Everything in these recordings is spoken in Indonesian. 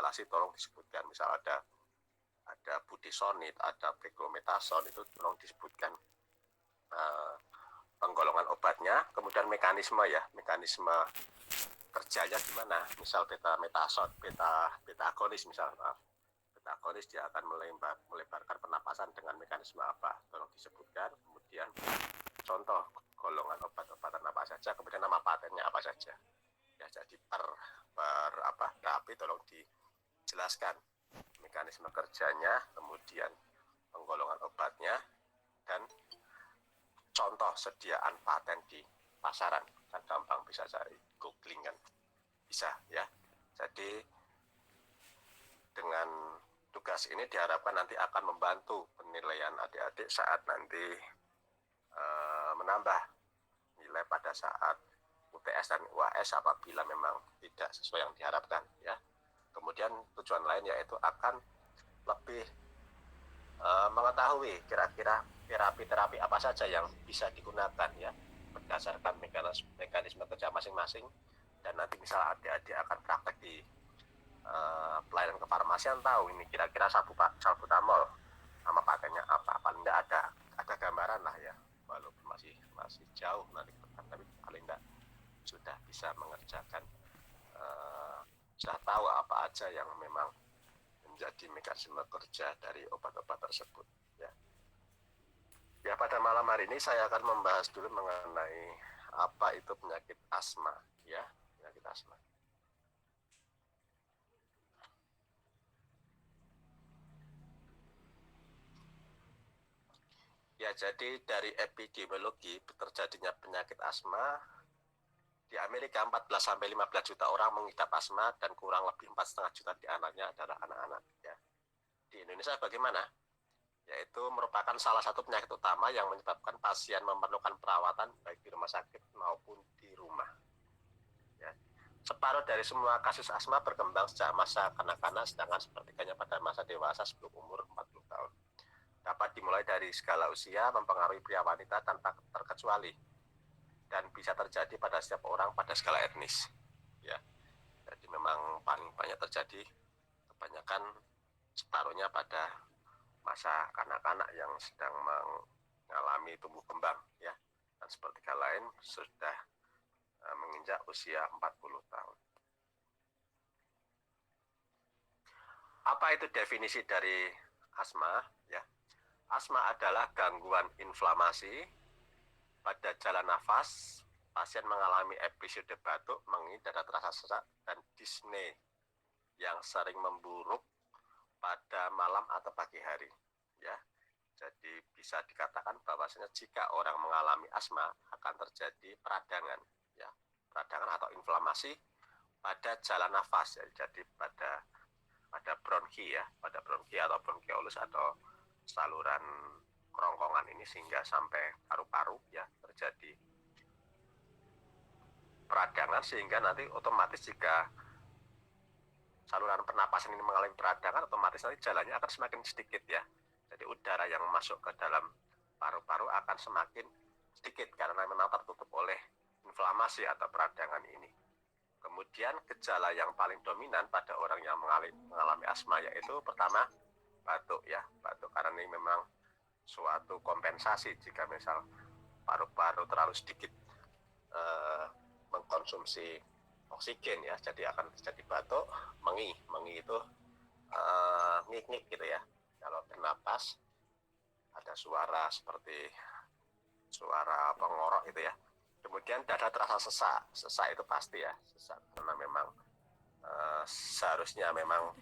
inhalasi tolong disebutkan, misal ada budesonid, ada beclomethasone, itu tolong disebutkan penggolongan obatnya, kemudian mekanisme kerjanya gimana, misal beta-metasone, beta agonis misal, beta agonis dia akan melebarkan pernapasan dengan mekanisme apa, tolong disebutkan, kemudian contoh golongan obat-obatan apa saja, kemudian nama patennya apa saja. Ya, jadi per terapi tolong dijelaskan mekanisme kerjanya, kemudian penggolongan obatnya, dan contoh sediaan paten di pasaran. Kan gampang bisa cari, googling kan bisa ya. Jadi dengan tugas ini diharapkan nanti akan membantu penilaian adik-adik saat nanti menambah nilai pada saat UTS dan UAS apabila memang tidak sesuai yang diharapkan ya. Kemudian tujuan lain yaitu akan lebih mengetahui kira-kira terapi-terapi apa saja yang bisa digunakan ya berdasarkan mekanisme kerja masing-masing, dan nanti misal adik-adik akan praktek di pelayanan kefarmasian, tahu ini kira-kira salbutamol nama pakainya apa, paling tidak ada gambaran lah ya, walaupun masih jauh nanti tapi paling tidak sudah bisa mengerjakan, sudah tahu apa aja yang memang menjadi mekanisme kerja dari obat-obat tersebut ya. Ya, pada malam hari ini saya akan membahas dulu mengenai apa itu penyakit asma ya, penyakit asma. Ya, jadi dari epidemiologi terjadinya penyakit asma di Amerika 14-15 juta orang mengidap asma dan kurang lebih 4,5 juta di antaranya adalah anak-anak ya. Di Indonesia bagaimana? Yaitu merupakan salah satu penyakit utama yang menyebabkan pasien memerlukan perawatan baik di rumah sakit maupun di rumah. Ya. Separuh dari semua kasus asma berkembang sejak masa kanak-kanak, sedangkan sepertiganya pada masa dewasa sebelum umur 40 tahun. Dapat dimulai dari skala usia, mempengaruhi pria wanita tanpa terkecuali, dan bisa terjadi pada setiap orang pada skala etnis. Ya. Jadi memang paling banyak terjadi, kebanyakan separuhnya pada masa kanak-kanak yang sedang mengalami tumbuh kembang ya, dan sepertiga lain sudah menginjak usia 40 tahun. Apa itu definisi dari asma ya? Asma adalah gangguan inflamasi pada jalan nafas. Pasien mengalami episode batuk, mengi, dada terasa sesak, dan dyspnea yang sering memburuk pada malam atau pagi hari ya. Jadi bisa dikatakan bahwasanya jika orang mengalami asma akan terjadi peradangan ya, peradangan atau inflamasi pada jalan nafas ya. Jadi pada bronki ya, pada bronki atau bronkiolus atau saluran kerongkongan ini, sehingga sampai paru-paru ya terjadi peradangan, sehingga nanti otomatis jika saluran pernapasan ini mengalami peradangan, otomatis nanti jalannya akan semakin sedikit ya. Jadi udara yang masuk ke dalam paru-paru akan semakin sedikit karena memang tertutup oleh inflamasi atau peradangan ini. Kemudian gejala yang paling dominan pada orang yang mengalami asma yaitu pertama batuk ya, batuk karena ini memang suatu kompensasi jika misal paru-paru terlalu sedikit mengkonsumsi oksigen ya, jadi akan terjadi batuk, mengi itu ngik-ngik gitu ya. Kalau bernapas ada suara seperti suara pengorok gitu ya. Kemudian dada terasa sesak itu pasti ya, sesak karena memang seharusnya memang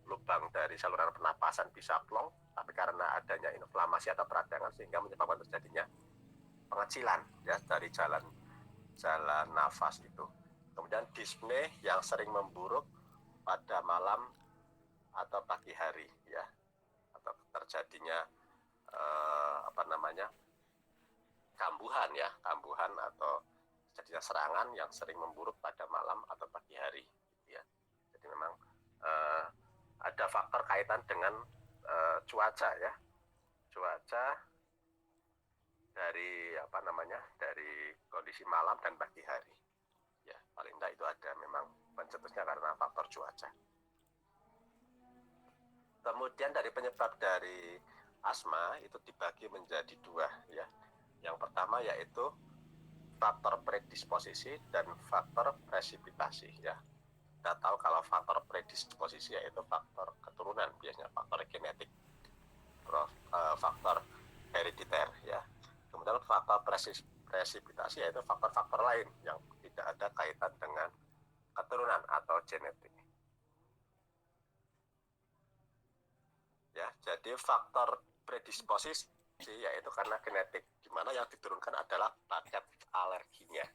lubang dari saluran pernapasan bisa plong, tapi karena adanya inflamasi atau peradangan sehingga menyebabkan terjadinya pengecilan ya dari jalan nafas itu. Kemudian dyspnea yang sering memburuk pada malam atau pagi hari ya, atau terjadinya kambuhan ya, kambuhan atau terjadinya serangan yang sering memburuk pada malam atau pagi hari ya. Jadi memang ada faktor kaitan dengan cuaca ya, cuaca dari dari kondisi malam dan pagi hari ya, paling tidak itu ada memang pencetusnya karena faktor cuaca. Kemudian dari penyebab dari asma itu dibagi menjadi dua ya. Yang pertama yaitu faktor predisposisi dan faktor presipitasi ya. Kita tahu kalau faktor predisposisi yaitu faktor keturunan, biasanya faktor genetik, faktor herediter ya. Kemudian faktor presipitasi yaitu faktor-faktor lain yang tidak ada kaitan dengan keturunan atau genetik. Ya, jadi faktor predisposisi yaitu karena genetik, di mana yang diturunkan adalah paket alerginya.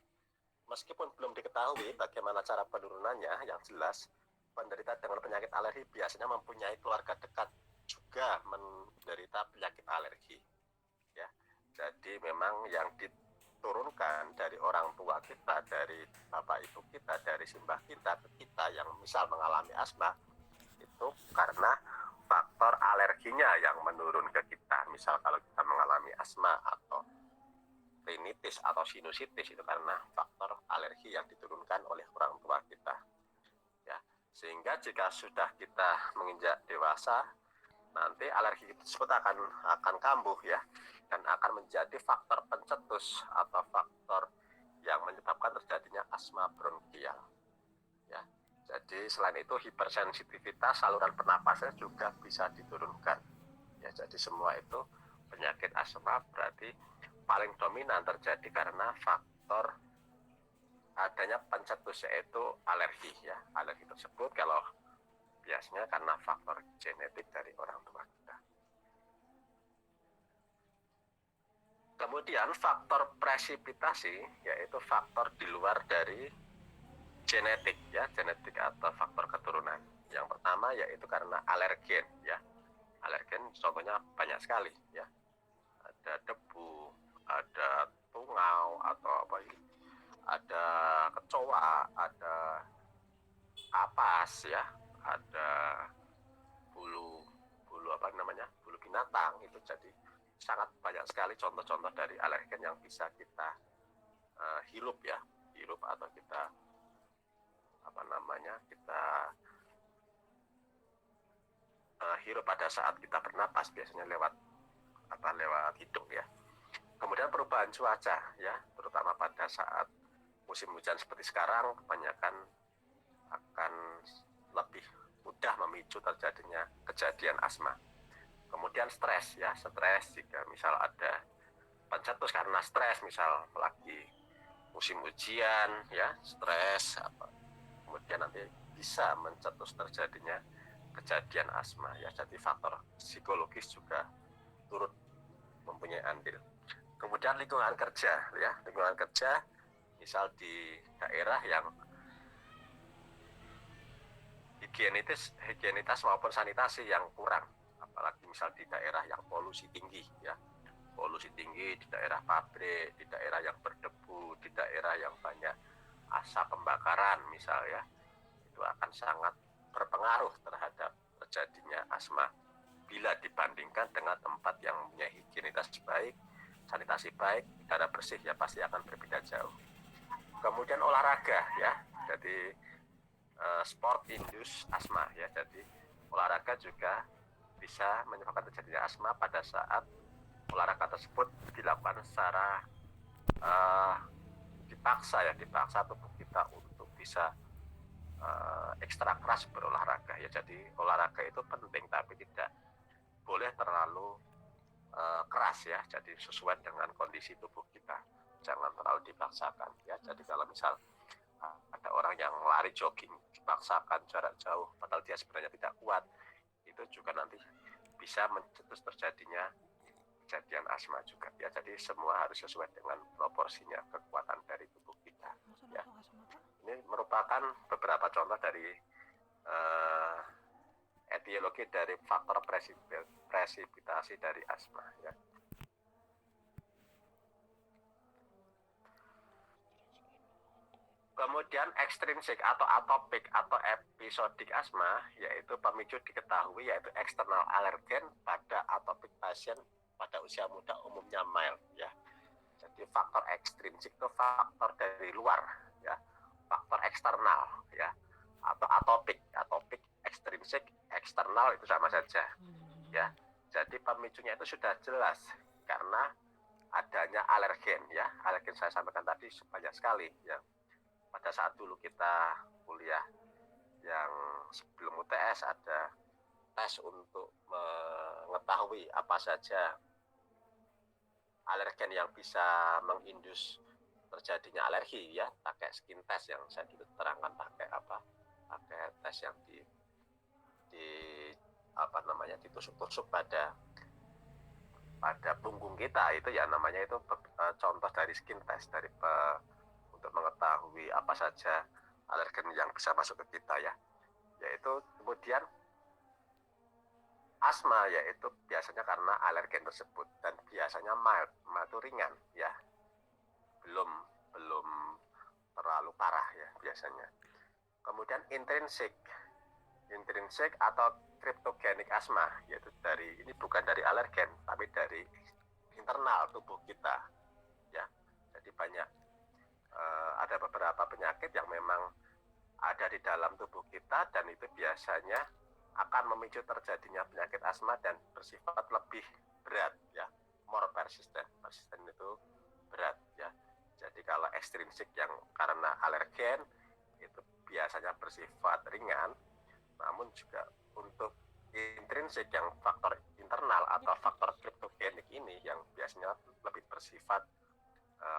Meskipun belum diketahui bagaimana cara penurunannya, yang jelas penderita dengan penyakit alergi biasanya mempunyai keluarga dekat juga menderita penyakit alergi. Ya, jadi memang yang diturunkan dari orang tua kita, dari bapak ibu kita, dari simbah kita ke kita yang misal mengalami asma, itu karena faktor alerginya yang menurun ke kita. Misal kalau kita mengalami asma atau rinitis atau sinusitis itu karena faktor alergi yang diturunkan oleh orang tua kita. Ya, sehingga jika sudah kita menginjak dewasa, nanti alergi tersebut akan kambuh ya, dan akan menjadi faktor pencetus atau faktor yang menyebabkan terjadinya asma bronkial. Ya. Jadi selain itu hipersensitivitas saluran pernapasnya juga bisa diturunkan. Ya, jadi semua itu penyakit asma berarti paling dominan terjadi karena faktor adanya pencetus yaitu alergi ya. Alergi tersebut kalau biasanya karena faktor genetik dari orang tua kita. Kemudian faktor presipitasi yaitu faktor di luar dari genetik ya, genetik atau faktor keturunan. Yang pertama yaitu karena alergen ya. Alergen contohnya banyak sekali ya. Ada debu, ada tungau atau apa ini, ada kecoa, ada kapas ya, ada bulu binatang. Itu jadi sangat banyak sekali contoh-contoh dari alergen yang bisa kita hirup ya, hirup atau kita kita hirup pada saat kita bernapas, biasanya lewat hidung ya. Kemudian perubahan cuaca ya, terutama pada saat musim hujan seperti sekarang, kebanyakan akan lebih mudah memicu terjadinya kejadian asma. Kemudian stres ya, stres jika misal ada pencetus karena stres, misal lagi musim ujian ya, stres kemudian nanti bisa mencetus terjadinya kejadian asma ya. Jadi faktor psikologis juga turut mempunyai andil. Kemudian lingkungan kerja ya, lingkungan kerja misal di daerah yang higienitas maupun sanitasi yang kurang, apalagi misal di daerah yang polusi tinggi ya, polusi tinggi di daerah pabrik, di daerah yang berdebu, di daerah yang banyak asap pembakaran misal ya, itu akan sangat berpengaruh terhadap terjadinya asma. Bila dibandingkan dengan tempat yang punya higienitas baik, sanitasi baik, udara bersih ya, pasti akan berbeda jauh. Kemudian olahraga ya, jadi sport induce asma ya, jadi olahraga juga bisa menyebabkan terjadinya asma pada saat olahraga tersebut dilakukan secara dipaksa tubuh kita untuk bisa ekstra keras berolahraga ya. Jadi olahraga itu penting tapi tidak boleh terlalu keras ya, jadi sesuai dengan kondisi tubuh kita, jangan terlalu dipaksakan ya. Jadi kalau misal ada orang yang lari jogging dipaksakan jarak jauh padahal dia sebenarnya tidak kuat, itu juga nanti bisa mencetus terjadinya kejadian asma juga ya. Jadi semua harus sesuai dengan proporsinya kekuatan dari tubuh kita ya. Ini merupakan beberapa contoh dari etiologi dari faktor presipitasi dari asma ya. Kemudian ekstrinsik atau atopik atau episodik asma, yaitu pemicu diketahui yaitu eksternal alergen pada atopik pasien pada usia muda umumnya mild ya. Jadi faktor ekstrinsik itu faktor dari luar ya, faktor eksternal ya, atau atopik ekstrinsik, eksternal itu sama saja. Ya, jadi pemicunya itu sudah jelas karena adanya alergen ya. Alergen saya sampaikan tadi banyak sekali ya. Pada saat dulu kita kuliah yang sebelum UTS ada tes untuk mengetahui apa saja alergen yang bisa mengindus terjadinya alergi ya, pakai skin test yang saya dulu terangkan, pakai tes yang di ditusuk-tusuk pada punggung kita, itu ya namanya itu contoh dari skin test untuk mengetahui apa saja alergen yang bisa masuk ke kita ya. Yaitu kemudian asma, yaitu biasanya karena alergen tersebut dan biasanya mild itu ringan ya, belum terlalu parah ya biasanya. Kemudian intrinsik atau cryptogenic asma, yaitu ini bukan dari alergen tapi dari internal tubuh kita ya. Jadi banyak ada beberapa penyakit yang memang ada di dalam tubuh kita dan itu biasanya akan memicu terjadinya penyakit asma dan bersifat lebih berat ya, more persistent itu berat ya. Jadi kalau ekstrinsik yang karena alergen itu biasanya bersifat ringan, namun juga untuk intrinsik yang faktor internal atau faktor cryptogenik ini yang biasanya lebih bersifat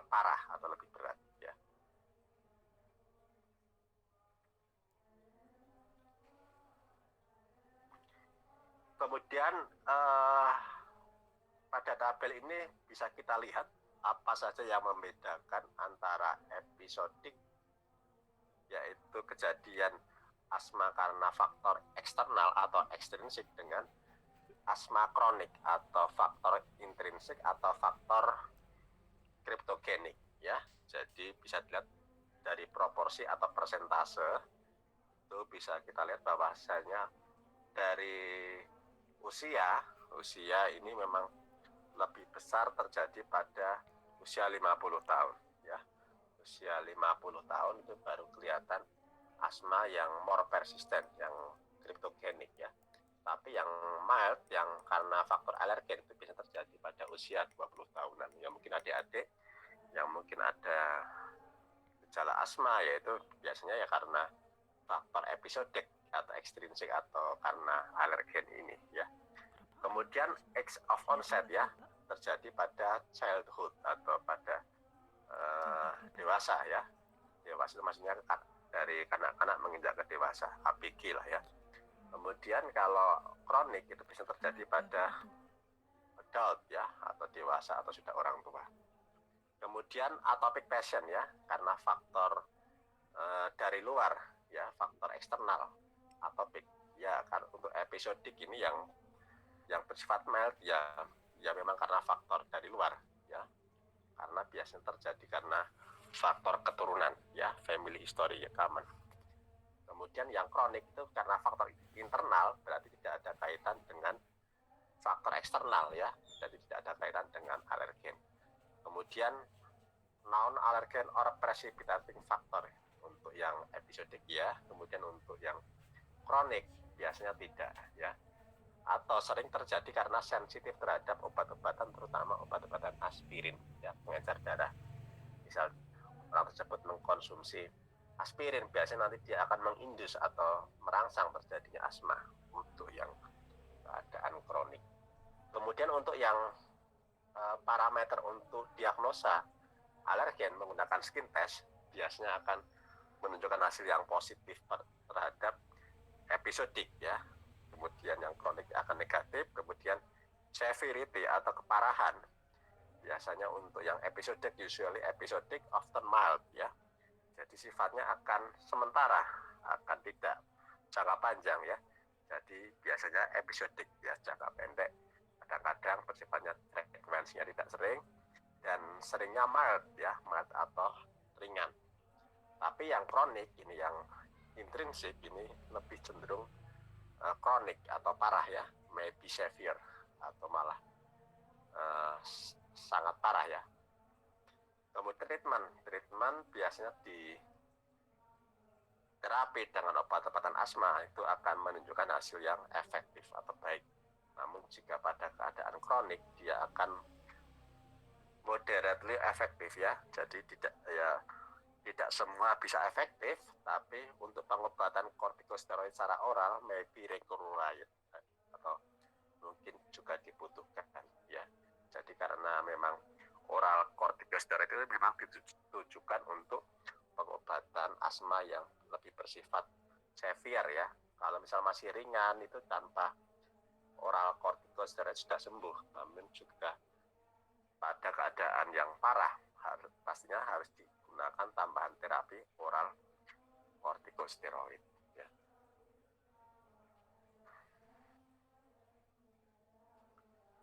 parah atau lebih berat ya. Kemudian pada tabel ini bisa kita lihat apa saja yang membedakan antara episodik, yaitu kejadian asma karena faktor eksternal atau ekstrinsik, dengan asma kronik atau faktor intrinsik atau faktor kriptogenik ya. Jadi bisa dilihat dari proporsi atau persentase itu bisa kita lihat bahwasanya dari usia ini memang lebih besar terjadi pada usia 50 tahun ya. Usia 50 tahun itu baru kelihatan asma yang more persistent, yang cryptogenic ya. Tapi yang mild, yang karena faktor alergen itu bisa terjadi pada usia 20 tahunan. Ya mungkin adik-adik yang mungkin ada gejala asma, yaitu biasanya ya karena faktor episodik atau ekstrinsik atau karena alergen ini ya. Kemudian age of onset ya, terjadi pada childhood atau pada dewasa ya. Dewasa itu maksudnya dari kanak-kanak menginjak ke dewasa, ABG lah ya. Kemudian kalau kronik itu bisa terjadi pada adult ya, atau dewasa atau sudah orang tua. Kemudian atopic passion ya, karena faktor dari luar ya, faktor eksternal atopik ya. Karena untuk episodik ini yang bersifat mild ya memang karena faktor dari luar ya, karena biasanya terjadi karena faktor keturunan ya, family history ya, common. Kemudian yang kronik itu karena faktor internal, berarti tidak ada kaitan dengan faktor eksternal ya, jadi tidak ada kaitan dengan alergen. Kemudian non alergen or precipitating factor untuk yang episodik ya. Kemudian untuk yang kronik biasanya tidak ya, atau sering terjadi karena sensitif terhadap obat-obatan, terutama obat-obatan aspirin ya, pengencer darah. Misal orang tersebut mengkonsumsi aspirin, biasanya nanti dia akan mengindus atau merangsang terjadinya asma untuk yang keadaan kronik. Kemudian untuk yang parameter untuk diagnosa alergen menggunakan skin test biasanya akan menunjukkan hasil yang positif terhadap episodik ya. Kemudian yang kronik akan negatif. Kemudian severity atau keparahan biasanya untuk yang episodik, usually episodik often mild ya. Jadi sifatnya akan sementara, akan tidak jangka panjang ya. Jadi biasanya episodik ya, jangka pendek. Kadang-kadang bersifatnya frekuensinya tidak sering dan seringnya mild ya, mild atau ringan. Tapi yang kronik ini, yang intrinsik ini lebih cenderung kronik atau parah ya, maybe severe atau malah sangat parah ya. Kemudian treatment biasanya terapi dengan obat-obatan asma itu akan menunjukkan hasil yang efektif atau baik. Namun jika pada keadaan kronik dia akan moderately efektif ya. Jadi tidak semua bisa efektif, tapi untuk pengobatan kortikosteroid secara oral maybe required atau mungkin juga dibutuhkan ya. Jadi karena memang oral kortikosteroid itu memang ditujukan untuk pengobatan asma yang lebih bersifat severe ya. Kalau misal masih ringan itu tanpa oral kortikosteroid sudah sembuh, namun juga pada keadaan yang parah pastinya harus digunakan tambahan terapi oral kortikosteroid ya.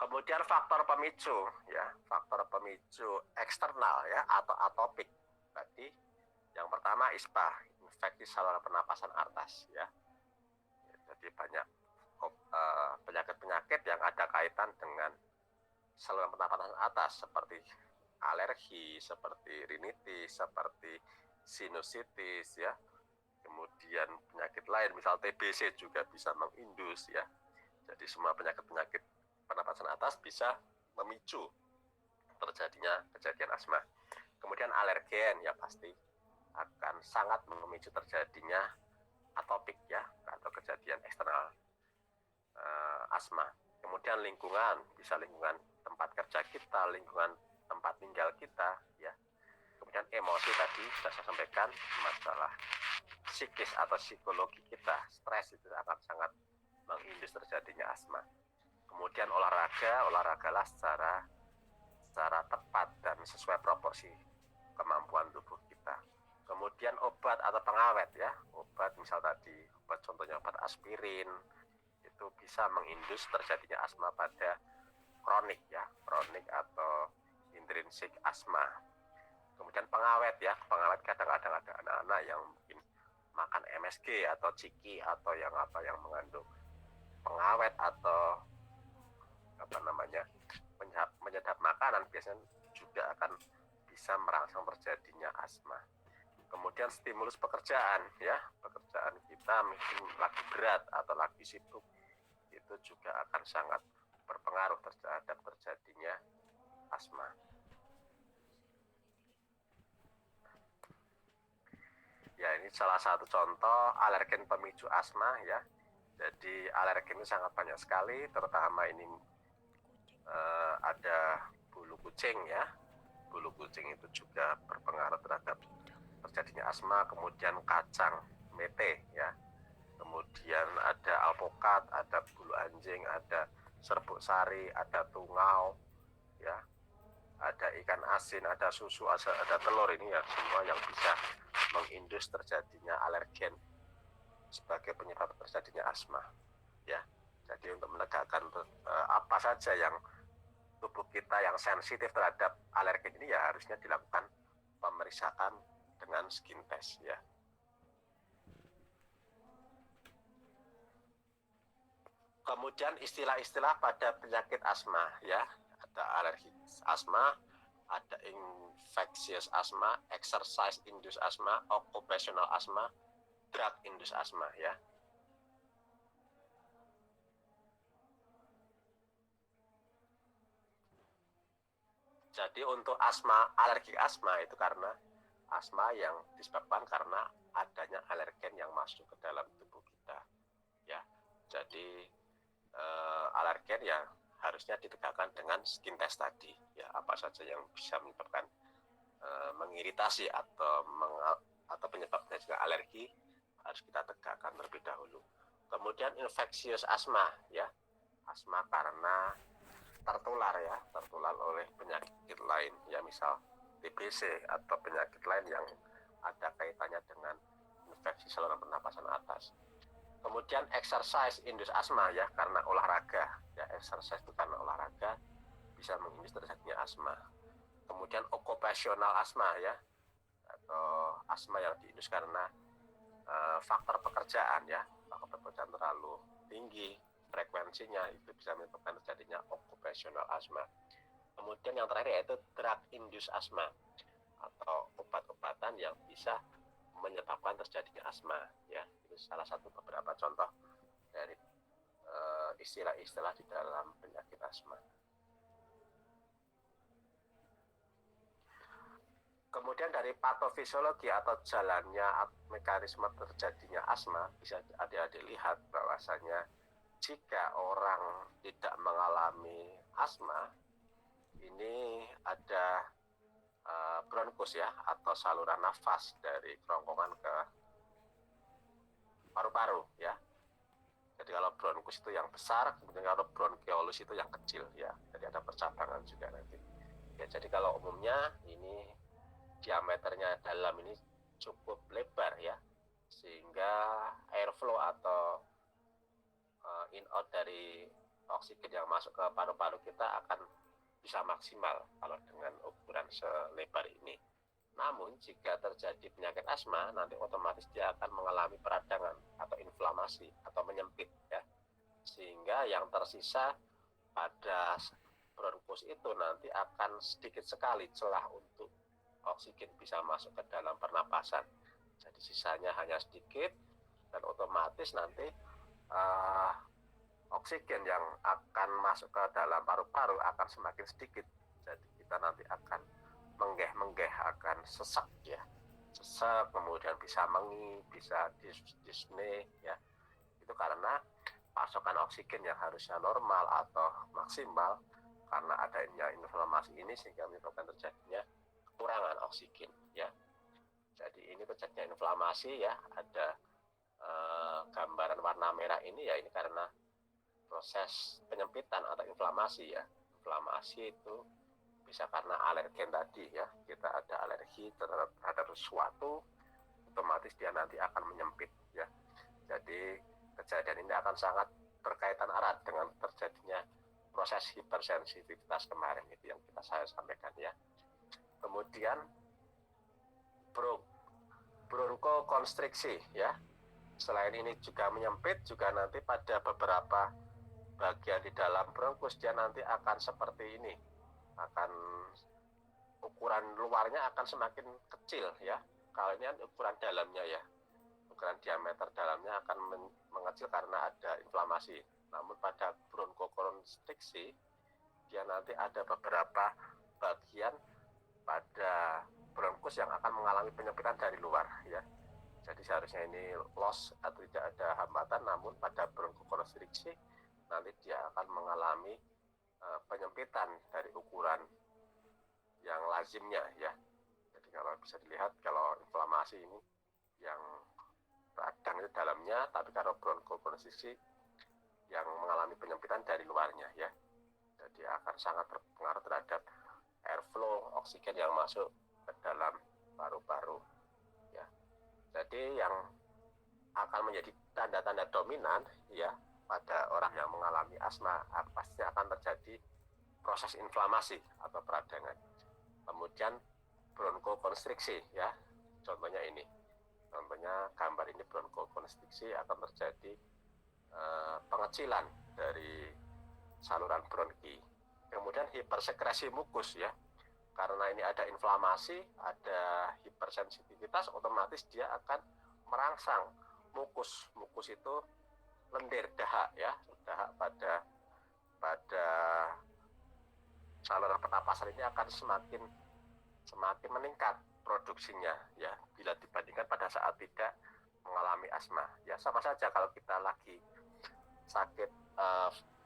Kemudian faktor pemicu ya, faktor pemicu eksternal ya atau atopik. Tadi yang pertama ISPA, infeksi saluran pernapasan atas ya. Jadi banyak penyakit-penyakit yang ada kaitan dengan saluran pernapasan atas seperti alergi, seperti rinitis, seperti sinusitis ya. Kemudian penyakit lain misal TBC juga bisa mengindus ya. Jadi semua penyakit-penyakit pernapasan atas bisa memicu terjadinya kejadian asma. Kemudian alergen ya pasti akan sangat memicu terjadinya atopik ya atau kejadian eksternal asma. Kemudian lingkungan, bisa lingkungan tempat kerja kita, lingkungan tempat tinggal kita ya. Kemudian emosi tadi sudah saya sampaikan, masalah psikis atau psikologi kita, stres itu akan sangat mengindus terjadinya asma. Kemudian olahragalah secara tepat dan sesuai proporsi kemampuan tubuh kita. Kemudian obat atau pengawet ya, obat misal tadi obat contohnya obat aspirin itu bisa mengindus terjadinya asma pada kronik ya, kronik atau intrinsik asma. Kemudian pengawet ya, pengawet kadang-kadang ada anak-anak yang mungkin makan MSG atau ciki atau yang mengandung pengawet atau menyedap makanan biasanya juga akan bisa merangsang terjadinya asma. Kemudian stimulus pekerjaan ya, pekerjaan kita mungkin lagi berat atau lagi sibuk itu juga akan sangat berpengaruh terhadap terjadinya asma. Ya ini salah satu contoh alergen pemicu asma ya. Jadi alergen ini sangat banyak sekali, terutama ini ada bulu kucing ya. Bulu kucing itu juga berpengaruh terhadap terjadinya asma. Kemudian kacang mete ya. Kemudian ada alpukat, ada bulu anjing, ada serbuk sari, ada tungau ya. Ada ikan asin, ada susu, ada telur, ini ya semua yang bisa mengindus terjadinya alergen sebagai penyebab terjadinya asma ya. Jadi untuk menegakkan apa saja yang tubuh kita yang sensitif terhadap alergen ini ya harusnya dilakukan pemeriksaan dengan skin test ya. Kemudian istilah-istilah pada penyakit asma ya, ada alergi asma, ada infectious asma, exercise induced asma, occupational asma, drug induced asma ya. Jadi untuk asma, alergi asma itu karena asma yang disebabkan karena adanya alergen yang masuk ke dalam tubuh kita ya. Jadi alergen ya harusnya ditegakkan dengan skin test tadi ya, apa saja yang bisa menyebabkan mengiritasi atau penyebabnya juga alergi harus kita tegakkan terlebih dahulu. Kemudian infectious asma ya, asma karena tertular oleh penyakit lain ya, misal TBC atau penyakit lain yang ada kaitannya dengan infeksi saluran pernapasan atas. Kemudian exercise induced asma ya, karena olahraga ya, exercise itu karena olahraga bisa mengindus terjadinya asma. Kemudian occupational asma ya, atau asma yang diindus karena faktor pekerjaan ya, faktor pekerjaan terlalu tinggi frekuensinya itu bisa menyebabkan terjadinya occupational asma. Kemudian yang terakhir yaitu drug induced asma atau obat-obatan yang bisa menyebabkan terjadinya asma, ya. Itu salah satu beberapa contoh dari istilah-istilah di dalam penyakit asma. Kemudian dari patofisiologi atau jalannya mekanisme terjadinya asma, bisa adik-adik lihat bahwasanya jika orang tidak mengalami asma, ini ada bronkus ya, atau saluran nafas dari kerongkongan ke paru-paru ya. Jadi kalau bronkus itu yang besar, kemudian kalau bronkiolus itu yang kecil ya. Jadi ada percabangan juga nanti. Ya, jadi kalau umumnya ini diameternya dalam ini cukup lebar ya, sehingga airflow atau in out dari oksigen yang masuk ke paru-paru kita akan bisa maksimal kalau dengan ukuran selebar ini. Namun jika terjadi penyakit asma, nanti otomatis dia akan mengalami peradangan atau inflamasi atau menyempit ya, sehingga yang tersisa pada bronkus itu nanti akan sedikit sekali celah untuk oksigen bisa masuk ke dalam pernapasan. Jadi sisanya hanya sedikit, dan otomatis nanti oksigen yang akan masuk ke dalam paru-paru akan semakin sedikit. Jadi kita nanti akan menggeh-menggeh, akan sesak ya, sesak, kemudian bisa mengi, bisa dyspnea ya. Itu karena pasokan oksigen yang harusnya normal atau maksimal, karena adanya inflamasi ini sehingga menyebabkan terjadinya kekurangan oksigen ya. Jadi ini terjadinya inflamasi ya, ada gambaran warna merah ini ya, ini karena proses penyempitan atau inflamasi ya. Inflamasi itu bisa karena alergen tadi ya, kita ada alergi terhadap sesuatu, otomatis dia nanti akan menyempit ya. Jadi kejadian ini akan sangat berkaitan erat dengan terjadinya proses hipersensitivitas kemarin itu yang saya sampaikan ya. Kemudian bronkokonstriksi ya. Selain ini juga menyempit, juga nanti pada beberapa bagian di dalam bronkus dia nanti akan seperti ini. Akan ukuran luarnya akan semakin kecil ya. Kalau ini ukuran dalamnya ya. Ukuran diameter dalamnya akan mengecil karena ada inflamasi. Namun pada bronkokonstriksi dia nanti ada beberapa bagian pada bronkus yang akan mengalami penyempitan dari luar ya. Jadi seharusnya ini loss atau tidak ada hambatan, namun pada bronkokonstriksi nanti dia akan mengalami penyempitan dari ukuran yang lazimnya ya. Jadi kalau bisa dilihat, kalau inflamasi ini yang radang itu dalamnya, tapi kalau bronkokonstriksi yang mengalami penyempitan dari luarnya ya. Jadi akan sangat berpengaruh terhadap airflow oksigen yang masuk ke dalam paru-paru ya. Jadi yang akan menjadi tanda-tanda dominan ya pada orang yang mengalami asma, pasti akan terjadi proses inflamasi atau peradangan. Kemudian bronkokonstriksi ya, contohnya ini, contohnya gambar ini bronkokonstriksi akan terjadi pengecilan dari saluran bronki. Kemudian hipersekresi mukus ya, karena ini ada inflamasi, ada hipersensitivitas, otomatis dia akan merangsang mukus. Mukus itu lendir, dahak ya, dahak pada saluran pernapasan ini akan semakin meningkat produksinya ya, bila dibandingkan pada saat tidak mengalami asma ya. Sama saja kalau kita lagi sakit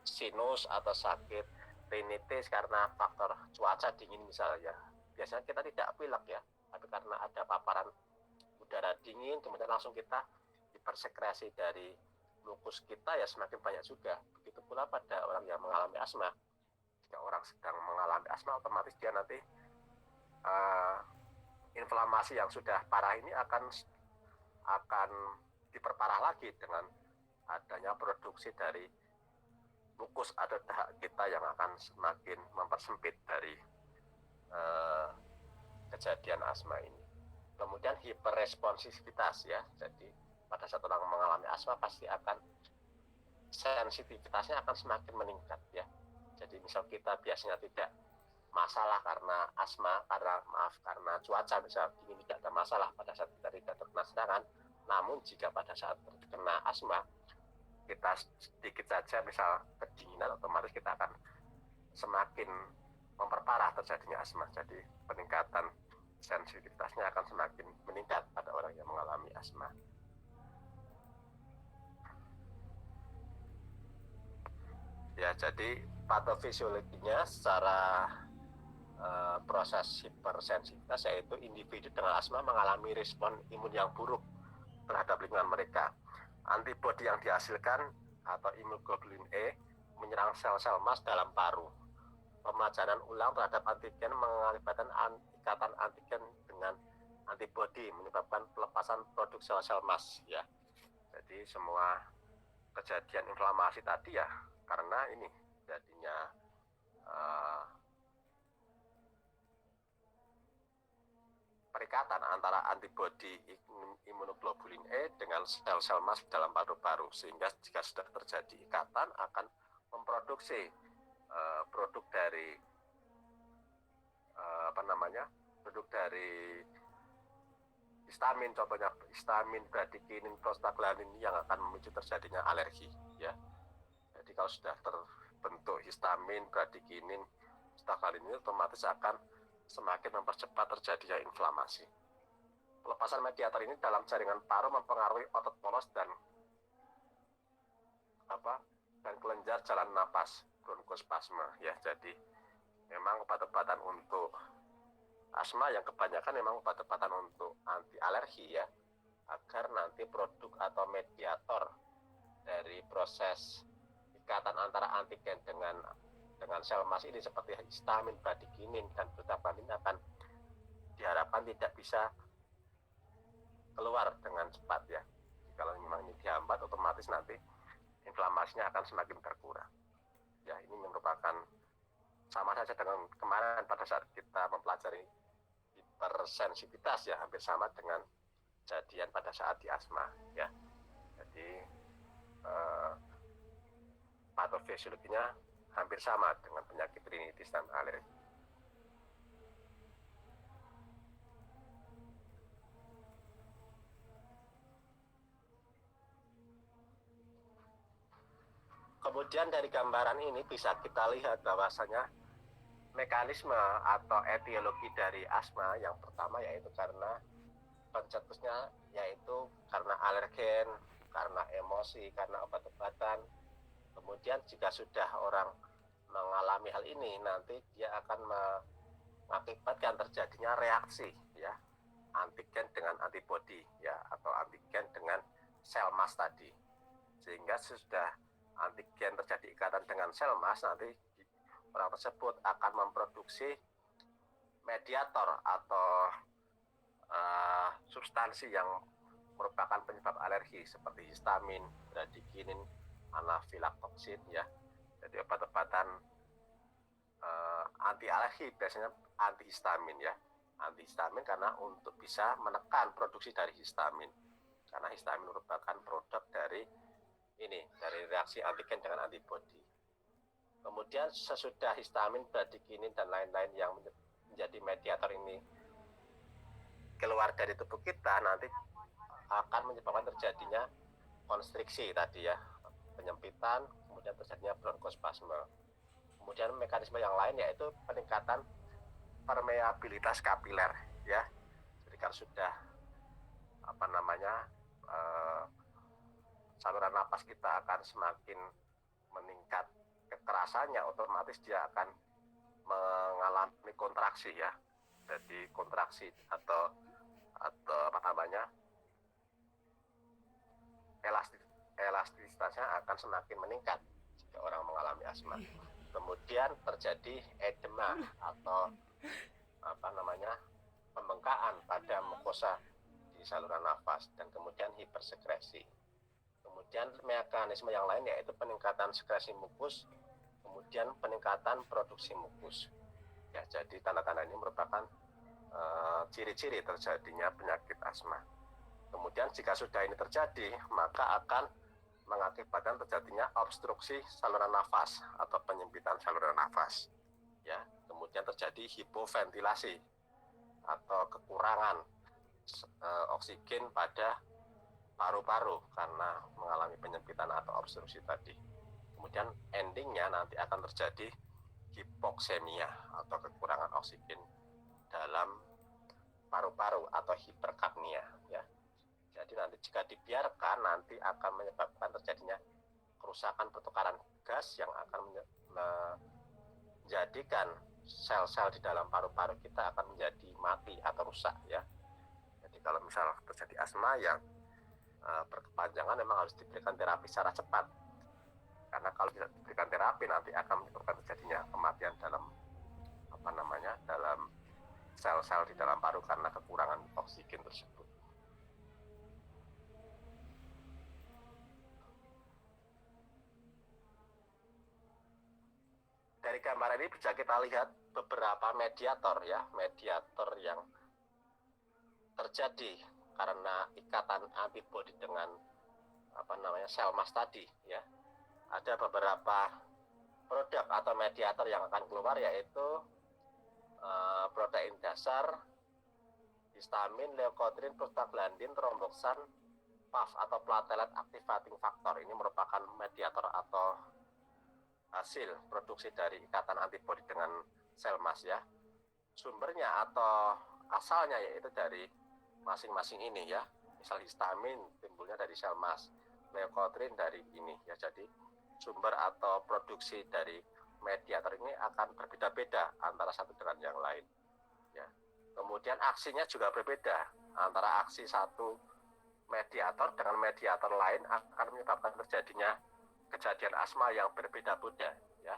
sinus atau sakit rinitis karena faktor cuaca dingin misalnya, biasanya kita tidak pilek ya, tapi karena ada paparan udara dingin, kemudian langsung kita hipersekresi dari mukus kita ya, semakin banyak juga. Begitu pula pada orang yang mengalami asma. Jika orang sedang mengalami asma, otomatis dia nanti inflamasi yang sudah parah ini akan diperparah lagi dengan adanya produksi dari mukus atau dahak kita yang akan semakin mempersempit dari kejadian asma ini. Kemudian hiperresponsivitas ya, jadi pada saat orang mengalami asma pasti akan sensitivitasnya akan semakin meningkat ya. Jadi misal kita biasanya tidak masalah karena asma, karena cuaca misalnya ini tidak ada masalah pada saat kita tidak terkena serangan. Namun jika pada saat terkena asma kita sedikit saja misal kedinginan, otomatis kita akan semakin memperparah terjadinya asma. Jadi peningkatan sensitivitasnya akan semakin meningkat pada orang yang mengalami asma. Ya, jadi patofisiologinya secara proses hipersensitivitas yaitu individu dengan asma mengalami respon imun yang buruk terhadap lingkungan mereka. Antibodi yang dihasilkan atau imunoglobulin E menyerang sel-sel emas dalam paru. Pemajanan ulang terhadap antigen mengakibatkan ikatan antigen dengan antibodi menyebabkan pelepasan produk sel-sel emas ya. Jadi semua kejadian inflamasi tadi ya karena ini jadinya perikatan antara antibodi imunoglobulin E dengan sel-sel emas dalam paru-paru, sehingga jika sudah terjadi ikatan akan memproduksi produk dari produk dari histamin, contohnya histamin, bradikinin, prostaglandin yang akan memicu terjadinya alergi ya. Jadi kalau sudah terbentuk histamin, bradikinin, prostaglandin ini otomatis akan semakin mempercepat terjadinya inflamasi. Pelepasan mediator ini dalam jaringan paru mempengaruhi otot polos dan kelenjar jalan napas, bronkospasme ya. Jadi memang obat-obatan untuk asma yang kebanyakan memang obat-obatan untuk anti alergi ya, agar nanti produk atau mediator dari proses ikatan antara antigen dengan sel emas ini seperti histamin, bradikinin, dan prostaglandin akan diharapkan tidak bisa keluar dengan cepat ya. Kalau memang ini dihambat, otomatis nanti inflamasinya akan semakin berkurang. Ya, ini merupakan sama saja dengan kemarin pada saat kita mempelajari hipersensitivitas ya, hampir sama dengan kejadian pada saat di asma ya. Jadi patofisiologinya hampir sama dengan penyakit rinitis dan alergi. Kemudian dari gambaran ini bisa kita lihat bahwasanya mekanisme atau etiologi dari asma yang pertama yaitu karena pencetusnya yaitu karena alergen, karena emosi, karena obat-obatan. Kemudian jika sudah orang mengalami hal ini, nanti dia akan mengakibatkan terjadinya reaksi ya, antigen dengan antibodi ya, atau antigen dengan sel emas tadi. Sehingga sudah antigen terjadi ikatan dengan sel emas, nanti orang tersebut akan memproduksi mediator atau substansi yang merupakan penyebab alergi seperti histamin, bradikinin, anafilaktoksin ya. Jadi obat-obatan anti alergi biasanya antihistamin ya. Antihistamin karena untuk bisa menekan produksi dari histamin. Karena histamin merupakan produk dari reaksi antigen dengan antibodi. Kemudian sesudah histamin, bradikinin dan lain-lain yang menjadi mediator ini keluar dari tubuh kita, nanti akan menyebabkan terjadinya konstriksi tadi ya, penyempitan, kemudian terjadinya bronkospasme. Kemudian mekanisme yang lain yaitu peningkatan permeabilitas kapiler ya. Jadi kalau sudah saluran napas kita akan semakin meningkat kekerasannya, otomatis dia akan mengalami kontraksi ya. Jadi kontraksi atau elastisitasnya akan semakin meningkat jika orang mengalami asma. Kemudian terjadi edema atau pembengkakan pada mukosa di saluran nafas, dan kemudian hipersekresi. Kemudian mekanisme yang lain yaitu peningkatan sekresi mukus, kemudian peningkatan produksi mukus. Ya, jadi tanda-tanda ini merupakan ciri-ciri terjadinya penyakit asma. Kemudian jika sudah ini terjadi, maka akan mengakibatkan terjadinya obstruksi saluran nafas atau penyempitan saluran nafas. Ya, kemudian kemudian terjadi hipoventilasi atau kekurangan oksigen pada paru-paru karena mengalami penyempitan atau obstruksi tadi. Kemudian endingnya nanti akan terjadi hipoksemia atau kekurangan oksigen dalam paru-paru atau hiperkapnia ya. Jadi nanti jika dibiarkan nanti akan menyebabkan terjadinya kerusakan pertukaran gas yang akan menjadikan sel-sel di dalam paru-paru kita akan menjadi mati atau rusak ya. Jadi kalau misal terjadi asma yang berkepanjangan memang harus diberikan terapi secara cepat. Karena kalau tidak diberikan terapi nanti akan menyebabkan terjadinya kematian dalam dalam sel-sel di dalam paru karena kekurangan oksigen tersebut. Dari gambar ini bisa kita lihat beberapa mediator ya, mediator yang terjadi karena ikatan antibodi dengan sel mas tadi ya. Ada beberapa produk atau mediator yang akan keluar yaitu protein dasar, histamin, leukotriene, prostaglandin, tromboksan, PAF atau platelet activating factor. Ini merupakan mediator atau hasil produksi dari ikatan antibodi dengan sel mas ya. Sumbernya atau asalnya yaitu dari masing-masing ini ya. Misal histamin timbulnya dari sel mas, leukotriene dari ini ya. Jadi sumber atau produksi dari mediator ini akan berbeda-beda antara satu dengan yang lain ya. Kemudian aksinya juga berbeda antara aksi satu mediator dengan mediator lain akan menyebabkan terjadinya kejadian asma yang berbeda-beda ya.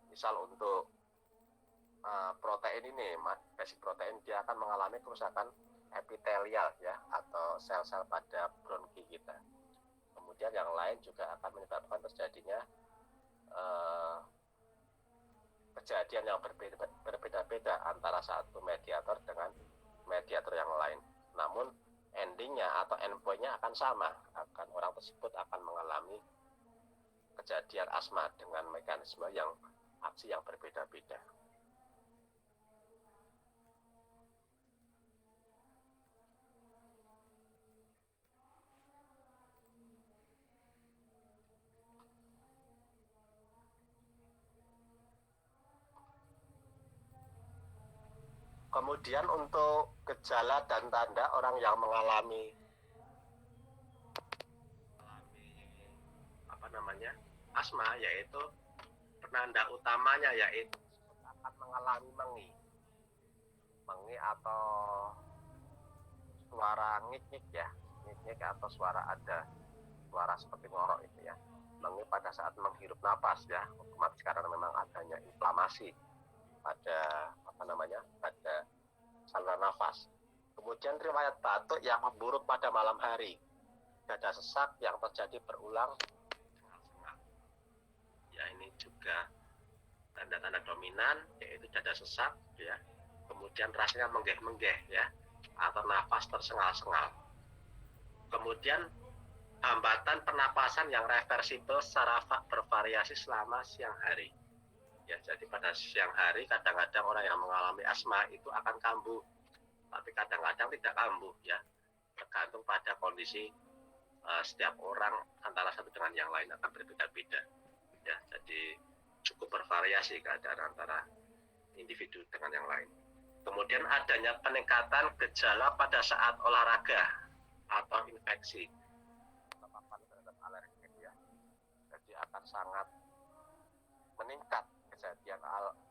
Misal untuk protein ini, basic protein, dia akan mengalami kerusakan epitelial ya atau sel-sel pada bronki kita. Kemudian yang lain juga akan menyebabkan terjadinya kejadian yang berbeda-beda antara satu mediator dengan mediator yang lain. Namun endingnya atau endpointnya akan sama, orang tersebut akan mengalami kejadian asma dengan mekanisme yang aksi yang berbeda-beda. Kemudian untuk gejala dan tanda orang yang mengalami asma yaitu penanda utamanya yaitu akan mengalami mengi atau suara ngik-ngik ya, ngik-ngik atau suara seperti ngorok itu ya. Mengi pada saat menghirup napas ya, otomatis karena memang adanya inflamasi pada pada saluran nafas. Kemudian riwayat batuk yang memburuk pada malam hari, dada sesak yang terjadi berulang. Ya, ini juga tanda-tanda dominan yaitu dada sesak ya. Kemudian rasanya menggeh-menggeh ya atau nafas tersengal-sengal. Kemudian hambatan pernapasan yang reversibel secara bervariasi selama siang hari. Ya, jadi pada siang hari kadang-kadang orang yang mengalami asma itu akan kambuh, tapi kadang-kadang tidak kambuh ya, tergantung pada kondisi setiap orang antara satu dengan yang lain akan berbeda-beda ya. Jadi cukup bervariasi keadaan antara individu dengan yang lain. Kemudian adanya peningkatan gejala pada saat olahraga atau infeksi terpapar terhadap alergen ya. Jadi akan sangat meningkat kejadian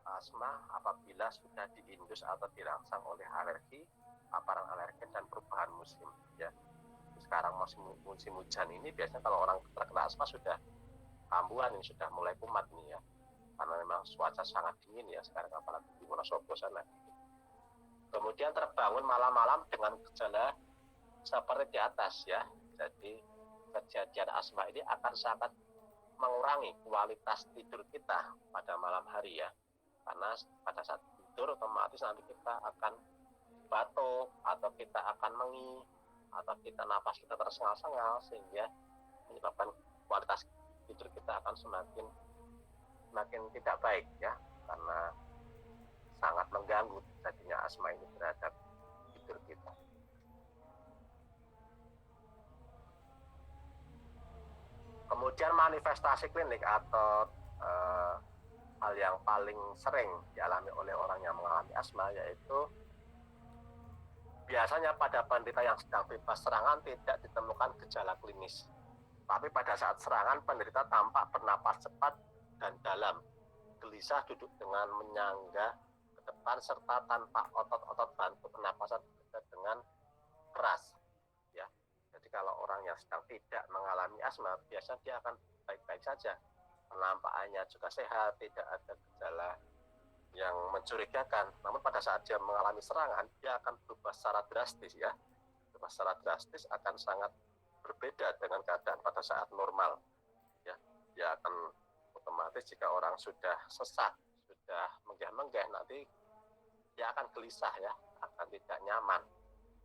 asma apabila sudah diindus atau dirangsang oleh alergi, paparan alergen dan perubahan musim ya. Sekarang musim hujan ini biasanya kalau orang terkena asma sudah kambuhan, ini sudah mulai kumat nih ya, karena memang cuaca sangat dingin ya sekarang, apalagi di Wonosobo sana. Kemudian terbangun malam-malam dengan gejala seperti di atas ya. Jadi kejadian asma ini akan sangat mengurangi kualitas tidur kita pada malam hari ya, karena pada saat tidur otomatis nanti kita akan batuk atau kita akan mengi atau kita napas kita tersengal-sengal sehingga menyebabkan kualitas tidur kita akan semakin tidak baik ya, karena sangat mengganggu jadinya asma ini terhadap tidur kita. Kemudian manifestasi klinik atau hal yang paling sering dialami oleh orang yang mengalami asma yaitu biasanya pada penderita yang sedang bebas serangan tidak ditemukan gejala klinis. Tapi pada saat serangan penderita tampak bernapas cepat dan dalam, gelisah duduk dengan menyangga ke depan serta tanpa otot-otot bantu pernapasan dengan keras. Ya, jadi kalau orang yang sedang tidak mengalami asma, biasanya dia akan baik-baik saja. Penampakannya juga sehat, tidak ada gejala yang mencurigakan. Namun pada saat dia mengalami serangan, dia akan berubah secara drastis ya. Berubah secara drastis akan sangat berbeda dengan keadaan pada saat normal. Ya, dia akan otomatis jika orang sudah sesak, sudah menggah-menggah, nanti dia akan gelisah ya, akan tidak nyaman.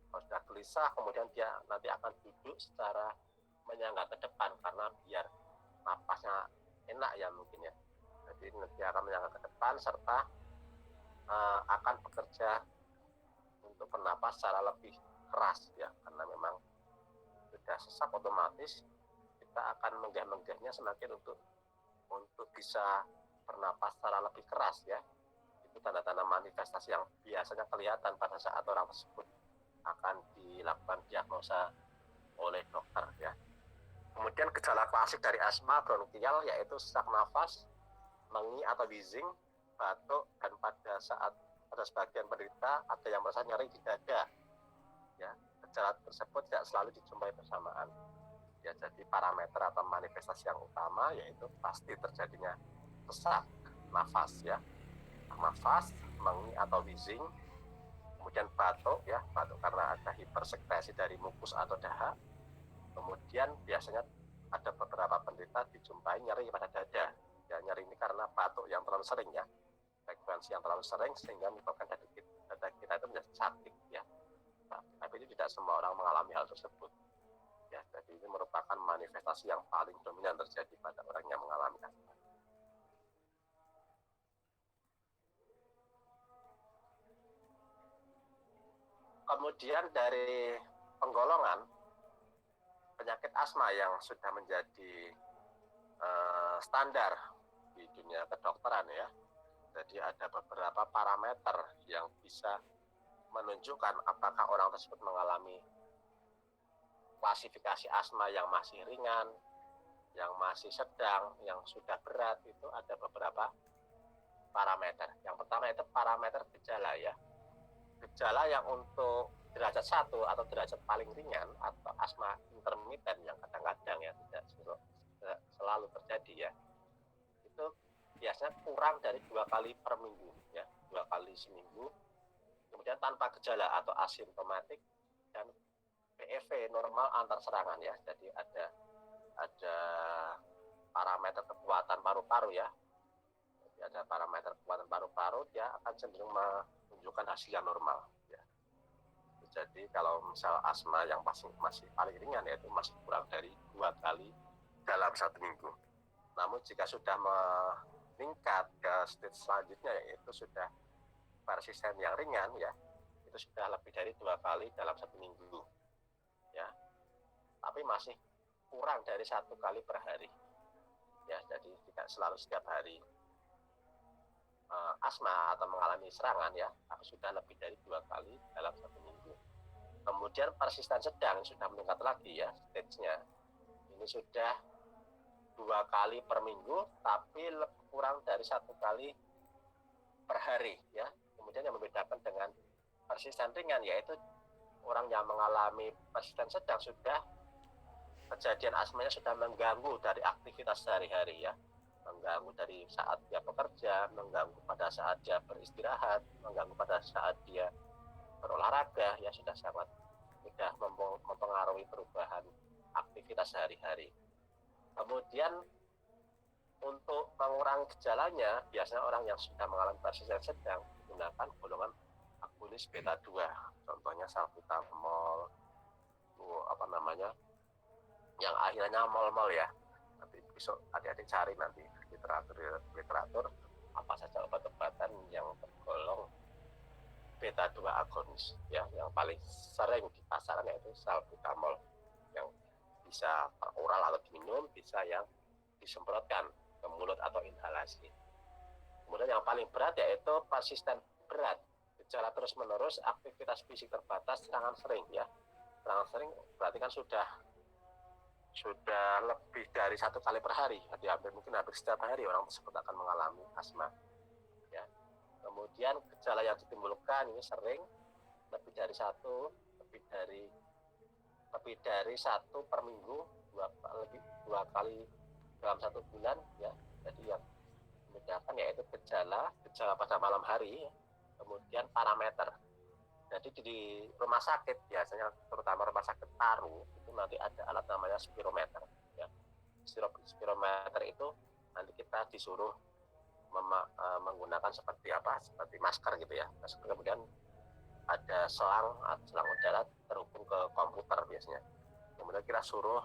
Kalau sudah gelisah, kemudian dia nanti akan duduk secara menyangga ke depan karena biar napasnya enak ya mungkin ya. Jadi dia akan menyangga ke depan serta akan bekerja untuk bernapas secara lebih keras ya, karena memang sudah sesak otomatis kita akan menggah-menggahnya semakin untuk bisa bernapas secara lebih keras ya. Itu tanda-tanda manifestasi yang biasanya kelihatan pada saat orang tersebut akan dilakukan diagnosa oleh dokter ya. Kemudian gejala klasik dari asma bronkial yaitu sesak nafas, mengi atau wheezing, batuk, dan pada sebagian penderita ada yang merasa nyeri di dada ya. Gejala tersebut tidak selalu dijumpai bersamaan ya. Jadi parameter atau manifestasi yang utama yaitu pasti terjadinya sesak nafas ya, nafas, mengi atau wheezing, kemudian batuk ya, batuk karena ada hipersekresi dari mukus atau dahak. Kemudian biasanya ada beberapa penderita dijumpai nyeri pada dada ya. Nyeri ini karena batuk yang terlalu sering ya, frekuensi yang terlalu sering sehingga menyebabkan dada kita itu menjadi sakit ya. Tapi ini tidak semua orang mengalami hal tersebut ya. Jadi ini merupakan manifestasi yang paling dominan terjadi pada orang yang mengalami asma. Kemudian dari penggolongan penyakit asma yang sudah menjadi standar di dunia kedokteran ya. Jadi ada beberapa parameter yang bisa menunjukkan apakah orang tersebut mengalami klasifikasi asma yang masih ringan, yang masih sedang, yang sudah berat. Itu ada beberapa parameter. Yang pertama itu parameter gejala ya. Gejala yang untuk derajat 1 atau derajat paling ringan atau asma intermiten yang kadang-kadang ya tidak selalu terjadi ya, itu biasanya kurang dari 2 kali per minggu ya, 2 kali seminggu, kemudian tanpa gejala atau asimptomatik, dan PEV normal antar serangan ya. Jadi ada parameter kekuatan paru-paru ya. Jadi ada parameter kekuatan paru-paru, dia akan cenderung menunjukkan hasil yang normal ya. Jadi kalau misal asma yang masih paling ringan yaitu masih kurang dari 2 kali dalam 1 minggu. Namun jika sudah meningkat ke stage selanjutnya yaitu sudah persisten yang ringan ya, itu sudah lebih dari 2 kali dalam 1 minggu ya. Tapi masih kurang dari 1 kali per hari ya. Jadi tidak selalu setiap hari asma atau mengalami serangan ya, tapi sudah lebih dari 2 kali dalam 1 minggu. Kemudian persisten sedang sudah meningkat lagi ya stage-nya. Ini sudah 2 kali per minggu, tapi kurang dari 1 kali per hari ya. Kemudian yang membedakan dengan persisten ringan yaitu orang yang mengalami persisten sedang sudah kejadian asmanya sudah mengganggu dari aktivitas sehari-hari ya. Mengganggu dari saat dia bekerja, mengganggu pada saat dia beristirahat, mengganggu pada saat dia berolahraga ya, sudah sangat mudah mempengaruhi perubahan aktivitas sehari-hari. Kemudian untuk mengurangi gejalanya, biasanya orang yang sudah mengalami persisten sedang menggunakan golongan agonis beta 2. Contohnya salbutamol, yang akhirnya mol-mol ya. Nanti besok adik-adik cari nanti literatur. apa saja obat-obatan yang tergolong beta 2 agonis ya, yang paling sering di pasaran yaitu salbutamol yang bisa oral atau diminum, bisa yang disemprotkan ke mulut atau inhalasi. Kemudian yang paling berat yaitu persisten berat, gejala terus menerus, aktivitas fisik terbatas, serangan sering ya. Serangan sering berarti kan sudah lebih dari 1 kali per hari, jadi mungkin hampir setiap hari orang tersebut akan mengalami asma ya. Kemudian gejala yang ditimbulkan ini sering lebih dari 1 per minggu, 2 kali dalam 1 bulan ya. Jadi yang membedakan yaitu gejala pada malam hari ya. Kemudian parameter. Jadi di rumah sakit biasanya, terutama rumah sakit paru, itu nanti ada alat namanya spirometer ya. Spirometer itu nanti kita disuruh menggunakan seperti masker gitu ya. Kemudian ada selang udara terhubung ke komputer biasanya. Kemudian kita suruh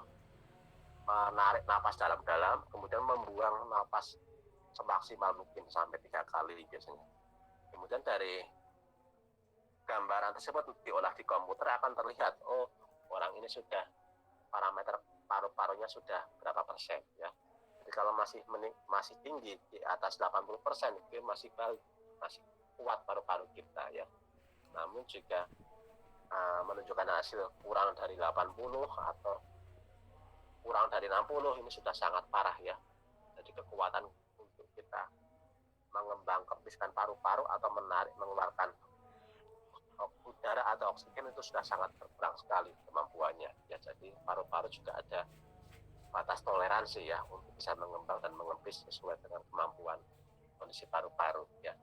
menarik napas dalam-dalam, kemudian membuang napas semaksimal mungkin sampai 3 kali biasanya. Kemudian dari gambaran tersebut diolah di komputer akan terlihat, oh orang ini sudah parameter paru-parunya sudah berapa persen ya. Jadi kalau masih tinggi di atas 80%, itu masih kuat paru-paru kita ya. Namun jika menunjukkan hasil kurang dari 80 atau kurang dari 60, ini sudah sangat parah ya. Jadi kekuatan untuk kita mengembangkempiskan paru-paru atau mengeluarkan udara atau oksigen itu sudah sangat berkurang sekali kemampuannya ya. Jadi paru-paru juga ada batas toleransi ya untuk bisa mengembang dan mengempis sesuai dengan kemampuan kondisi paru-paru ya.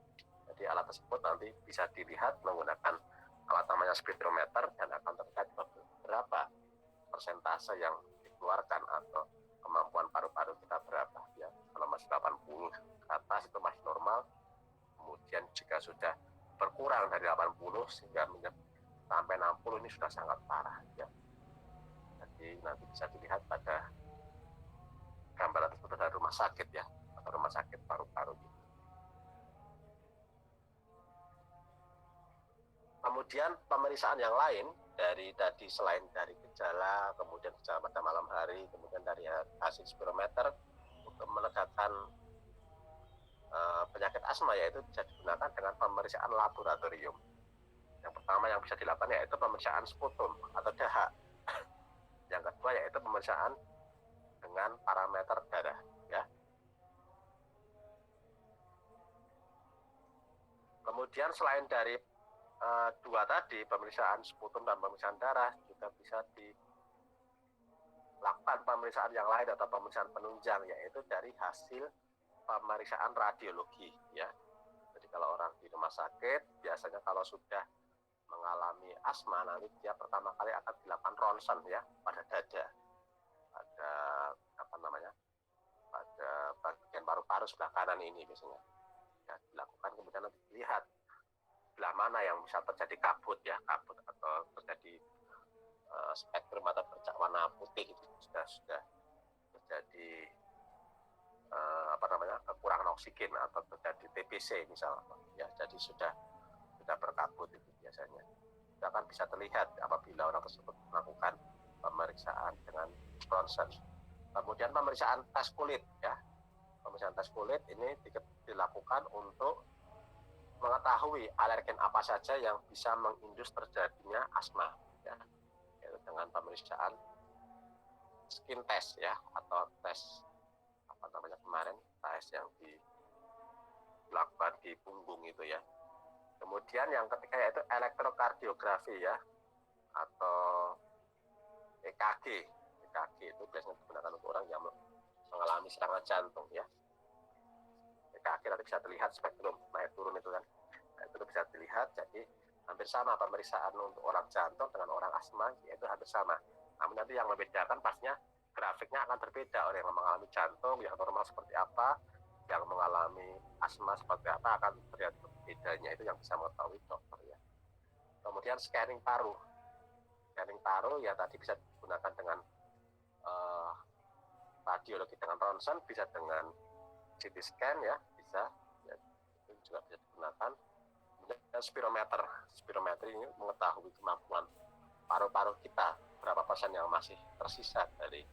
Jadi alat tersebut nanti bisa dilihat menggunakan alat namanya spirometer dan akan terlihat berapa persentase yang dikeluarkan atau kemampuan paru-paru kita berapa ya. Kalau masih 80 ke atas itu masih normal. Kemudian jika sudah berkurang dari 80 sehingga sampai 60, ini sudah sangat parah ya. Jadi nanti bisa dilihat pada gambaran tersebut dari rumah sakit ya, atau rumah sakit paru-paru gitu. Kemudian pemeriksaan yang lain dari tadi, selain dari gejala, kemudian gejala pada malam hari, kemudian dari hasil spirometer untuk menegakkan penyakit asma, yaitu bisa digunakan dengan pemeriksaan laboratorium. Yang pertama yang bisa dilakukan yaitu pemeriksaan sputum atau dahak. Yang kedua yaitu pemeriksaan dengan parameter darah ya. Kemudian selain dari dua tadi, pemeriksaan sputum dan pemeriksaan darah, juga bisa dilakukan pemeriksaan yang lain atau pemeriksaan penunjang, yaitu dari hasil pemeriksaan radiologi ya. Jadi kalau orang di rumah sakit biasanya kalau sudah mengalami asma, nanti dia pertama kali akan dilakukan ronsen ya pada dada, pada pada bagian paru-paru sebelah kanan ini biasanya ya, dilakukan. Kemudian nanti dilihat sebelah mana yang bisa terjadi kabut atau terjadi spektrum atau bercak warna putih, itu sudah terjadi kekurangan oksigen atau terjadi TBC misalnya ya. Jadi sudah berkabut itu biasanya. Itu akan bisa terlihat apabila orang tersebut melakukan pemeriksaan dengan ronsen. Kemudian pemeriksaan tes kulit ya. Pemeriksaan tes kulit ini dilakukan untuk mengetahui alergen apa saja yang bisa mengindus terjadinya asma ya. Yaitu dengan pemeriksaan skin test ya, atau tes kemarin tes yang dilakukan di punggung itu ya. Kemudian yang ketiga yaitu elektrokardiografi ya, atau EKG. EKG itu biasanya digunakan untuk orang yang mengalami serangan jantung ya. EKG nanti bisa terlihat spektrum naik turun itu kan. Nah, itu bisa dilihat. Jadi hampir sama pemeriksaan untuk orang jantung dengan orang asma, yaitu hampir sama. Namun nanti yang membedakan pastinya grafiknya akan berbeda. Orang yang mengalami jantung yang normal seperti apa, yang mengalami asma seperti apa, akan terlihat bedanya. Itu yang bisa mengetahui dokter ya. Kemudian scanning paru. Scanning paru ya tadi bisa digunakan dengan radiologi dengan ronsen, bisa dengan CT scan ya, bisa. Ya, juga bisa digunakan. Dan spirometer ini mengetahui kemampuan paru-paru kita, berapa persen yang masih tersisa dari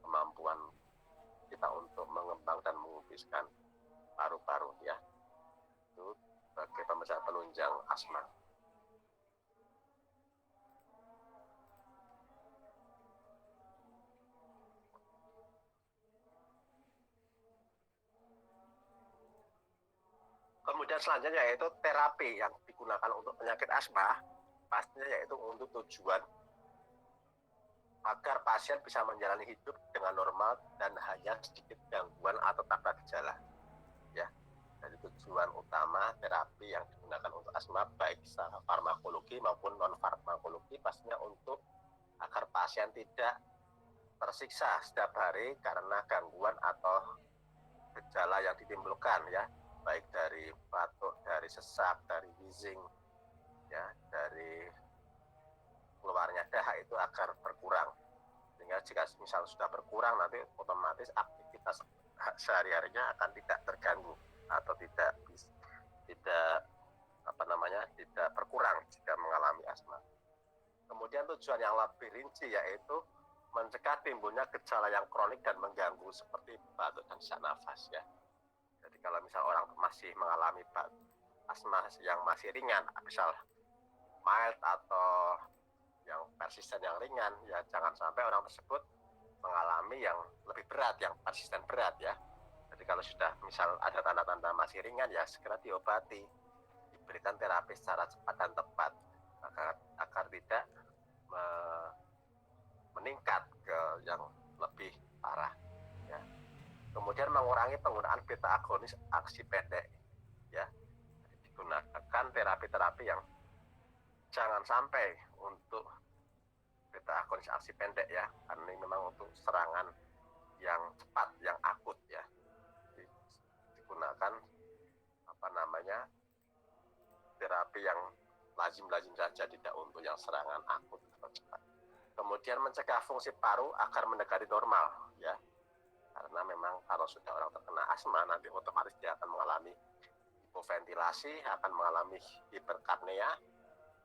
kemampuan kita untuk mengembang dan mengubiskan paru-paru ya. Itu sebagai pemeriksaan penunjang asma. Kemudian selanjutnya yaitu terapi yang digunakan untuk penyakit asma, pastinya yaitu untuk tujuan agar pasien bisa menjalani hidup dengan normal dan hanya sedikit gangguan atau tanpa gejala. Ya, jadi tujuan utama terapi yang digunakan untuk asma baik secara farmakologi maupun non farmakologi pastinya untuk agar pasien tidak tersiksa setiap hari karena gangguan atau gejala yang ditimbulkan ya, baik dari batuk, dari sesak, dari wheezing, ya, dari keluarnya dahak itu agar berkurang. Sehingga jika misal sudah berkurang nanti otomatis aktivitas sehari-harinya akan tidak terganggu atau tidak tidak berkurang jika mengalami asma. Kemudian tujuan yang lebih rinci yaitu mencegah timbulnya gejala yang kronik dan mengganggu seperti batuk dan sesak nafas ya. Jadi kalau misal orang masih mengalami asma yang masih ringan, misal mild atau yang persisten yang ringan, ya jangan sampai orang tersebut mengalami yang lebih berat, yang persisten berat ya. Jadi kalau sudah misal ada tanda-tanda masih ringan ya segera diobati, diberikan terapi secara cepat dan tepat agar tidak meningkat ke yang lebih parah ya. Kemudian mengurangi penggunaan beta agonis aksi pendek ya. Digunakan terapi-terapi yang jangan sampai untuk beta agonis aksi pendek ya, karena ini memang untuk serangan yang cepat, yang akut ya. Digunakan terapi yang lazim-lazim saja, tidak untuk yang serangan akut atau cepat. Kemudian mencegah fungsi paru agar mendekati normal ya, karena memang kalau sudah orang terkena asma nanti otomatis dia akan mengalami hipoventilasi, akan mengalami hiperkapnia,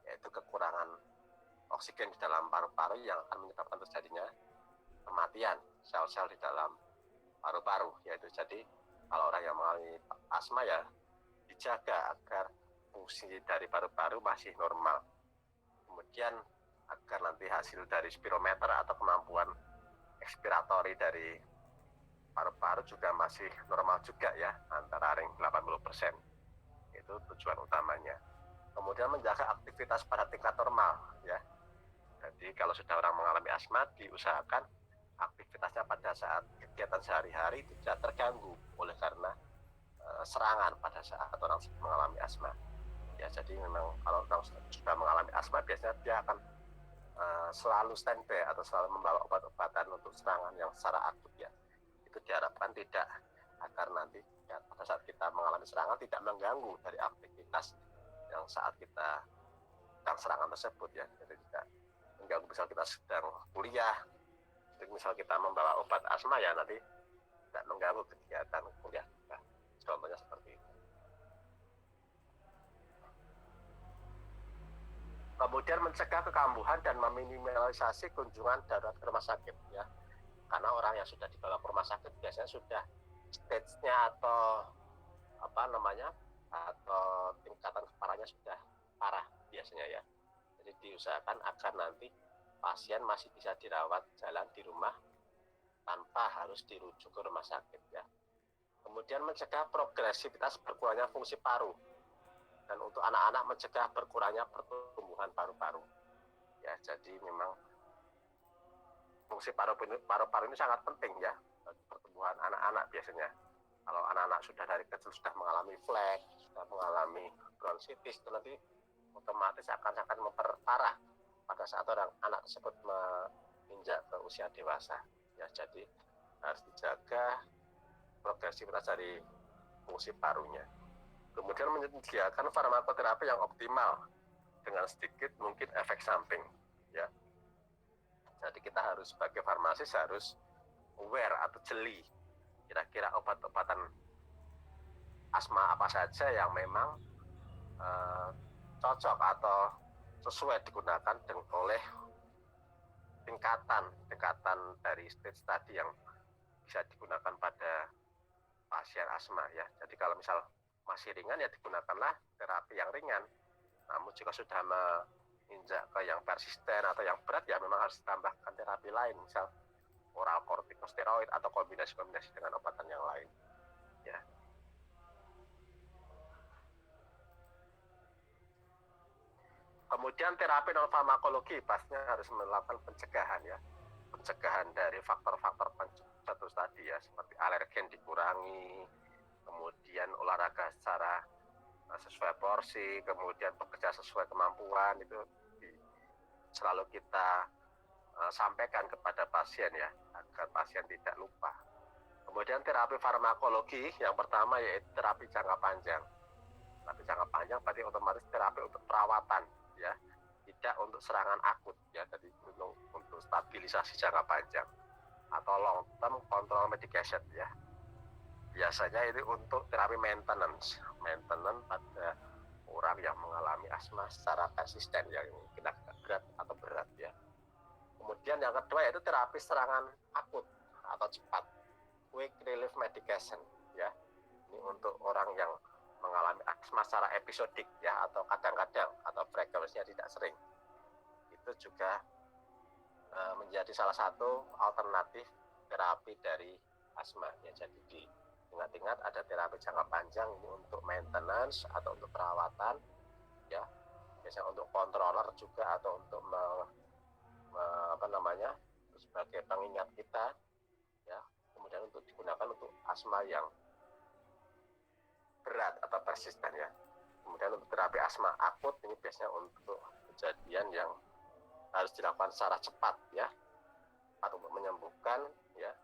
yaitu kekurangan oksigen di dalam paru-paru yang akan menyebabkan terjadinya kematian sel-sel di dalam paru-paru. Yaitu jadi kalau orang yang mengalami asma ya dijaga agar fungsi dari paru-paru masih normal. Kemudian agar nanti hasil dari spirometer atau kemampuan ekspiratori dari paru-paru juga masih normal juga ya, antara ring 80%. Itu tujuan utamanya. Kemudian menjaga aktivitas pada tingkat normal ya. Jadi kalau sudah orang mengalami asma, diusahakan aktivitasnya pada saat kegiatan sehari-hari tidak terganggu oleh karena serangan pada saat orang mengalami asma. Ya, jadi memang kalau orang sudah mengalami asma biasanya dia akan selalu standby atau selalu membawa obat-obatan untuk serangan yang secara akut ya. Itu diharapkan tidak, agar nanti ya, pada saat kita mengalami serangan tidak mengganggu dari aktivitas yang saat kita sedang serangan tersebut ya. Jadi tidak mengganggu, misal kita sedang kuliah, jadi misal kita membawa obat asma ya nanti tidak mengganggu kegiatan kuliah kita. Contohnya seperti itu. Kemudian mencegah kekambuhan dan meminimalisasi kunjungan darurat ke rumah sakit ya. Karena orang yang sudah dibawa ke rumah sakit biasanya sudah stage-nya atau atau tingkatan keparahannya sudah parah biasanya ya. Jadi diusahakan agar nanti pasien masih bisa dirawat jalan di rumah tanpa harus dirujuk ke rumah sakit ya. Kemudian mencegah progresivitas berkurangnya fungsi paru. Dan untuk anak-anak mencegah berkurangnya pertumbuhan paru-paru. Ya, jadi memang fungsi paru-paru ini sangat penting ya bagi pertumbuhan anak-anak biasanya. Kalau anak-anak sudah dari kecil sudah mengalami flek, sudah mengalami bronkitis, itu nanti otomatis akan memperparah pada saat anak tersebut menginjak ke usia dewasa. Ya, jadi harus dijaga progresivitas dari fungsi parunya. Kemudian menyediakan farmakoterapi yang optimal dengan sedikit mungkin efek samping ya. Jadi kita harus sebagai farmasis harus aware atau jeli kira-kira obat-obatan asma apa saja yang memang cocok atau sesuai digunakan oleh tingkatan dari stage tadi yang bisa digunakan pada pasien asma ya. Jadi kalau misal masih ringan ya digunakanlah terapi yang ringan. Namun jika sudah menginjak ke yang persisten atau yang berat ya memang harus ditambahkan terapi lain, misal oral kortikosteroid atau kombinasi-kombinasi dengan obatan yang lain. Ya. Kemudian terapi non farmakologi pastinya harus melakukan pencegahan ya. Pencegahan dari faktor-faktor pencetus tadi ya, seperti alergen dikurangi, kemudian olahraga secara sesuai porsi, kemudian bekerja sesuai kemampuan, itu selalu kita sampaikan kepada pasien ya, agar pasien tidak lupa. Kemudian terapi farmakologi yang pertama yaitu terapi jangka panjang. Terapi jangka panjang berarti otomatis terapi untuk perawatan ya, tidak untuk serangan akut ya, jadi untuk stabilisasi jangka panjang atau long term control medication ya. Biasanya ini untuk terapi maintenance pada orang yang mengalami asma secara persisten yang kena berat atau berat ya. Kemudian yang kedua yaitu terapi serangan akut atau cepat, quick relief medication ya. Ini untuk orang yang mengalami asma secara episodik ya, atau kadang-kadang atau frekuensinya tidak sering. Itu juga menjadi salah satu alternatif terapi dari asma ya. Jadi diingat-ingat ada terapi jangka panjang ini untuk maintenance atau untuk perawatan ya, biasanya untuk controller juga atau untuk sebagai pengingat kita ya. Kemudian untuk digunakan untuk asma yang berat atau persisten ya. Kemudian untuk terapi asma akut ini biasanya untuk kejadian yang harus dilakukan secara cepat ya, atau untuk menyembuhkan ya,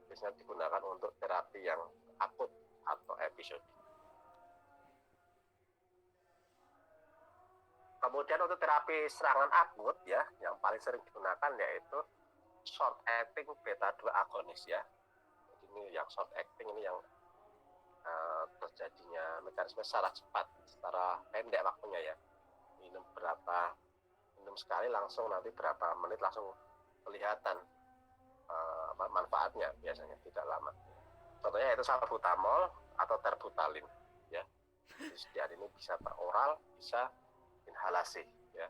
biasanya digunakan untuk terapi yang akut atau episode. Kemudian untuk terapi serangan akut ya, yang paling sering digunakan yaitu short acting beta 2 agonis ya. Jadi ini yang short acting ini yang terjadinya mekanisme secara cepat, secara pendek waktunya ya. Minum sekali langsung nanti berapa menit langsung kelihatan manfaatnya, biasanya tidak lama. Contohnya itu salbutamol atau terbutalin ya. Jadi ini bisa oral, bisa inhalasi ya.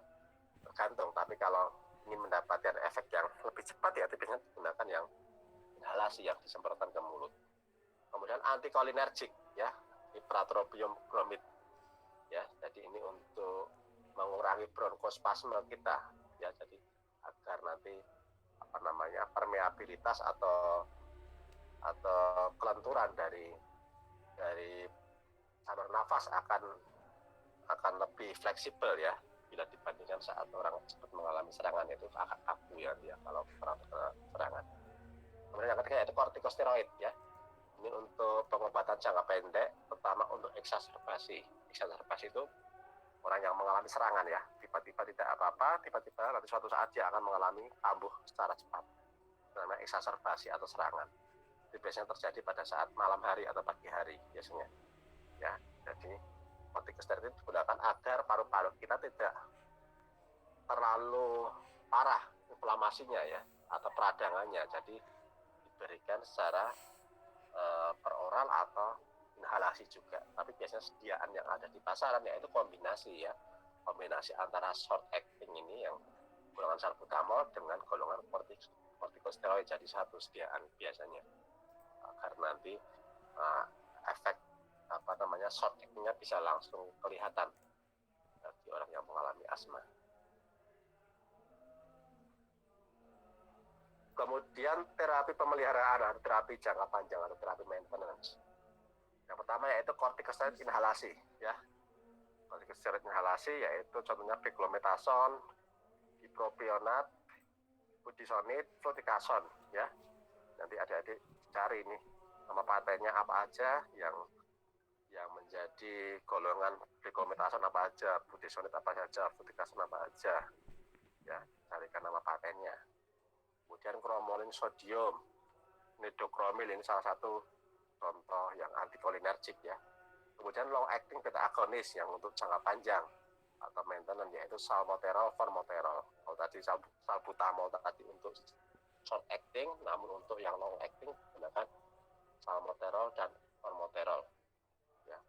Tergantung, tapi kalau ingin mendapatkan efek yang lebih cepat ya biasanya digunakan yang inhalasi yang disemprotkan ke mulut. Kemudian antikolinergik ya, ipratropium bromid ya. Jadi ini untuk mengurangi bronkospasme kita ya, jadi agar nanti permeabilitas atau kelenturan dari saluran nafas akan lebih fleksibel ya, bila dibandingkan saat orang cepat mengalami serangan itu akan kaku ya kalau serangan. Kemudian yang ketiga yaitu kortikosteroid ya. Ini untuk pengobatan jangka pendek, terutama untuk eksaserbasi. Eksaserbasi itu orang yang mengalami serangan ya, tiba-tiba tidak apa-apa, tiba-tiba nanti suatu saat dia akan mengalami kambuh secara cepat. Namanya eksaserbasi atau serangan. Itu biasanya terjadi pada saat malam hari atau pagi hari biasanya. Ya, jadi kortikosteroid itu digunakan agar paru-paru kita tidak terlalu parah inflamasinya ya, atau peradangannya. Jadi diberikan secara per oral atau inhalasi juga. Tapi biasanya sediaan yang ada di pasaran yaitu kombinasi ya, kombinasi antara short acting ini yang golongan salbutamol dengan golongan kortikosteroid, jadi satu sediaan biasanya, agar nanti efek short actingnya bisa langsung kelihatan bagi orang yang mengalami asma. Kemudian terapi pemeliharaan atau terapi jangka panjang atau terapi maintenance. Yang pertama yaitu kortikosteroid inhalasi ya. Kortikosteroid inhalasi yaitu contohnya beclomethasone, dipropionat, budesonide, fluticasone ya. Nanti adik-adik cari ini nama patennya apa aja, yang menjadi golongan beclomethasone apa aja, budesonide apa saja, fluticasone apa aja ya, carikan nama patennya. Kemudian cromolyn sodium, nidokromil ini salah satu contoh yang antikolinergik ya. Kemudian long acting beta agonis yang untuk jangka panjang atau maintenance, yaitu salmeterol, formoterol. Kalau tadi salbutamol tadi untuk short acting, namun untuk yang long acting gunakan salmeterol dan formoterol. Ya.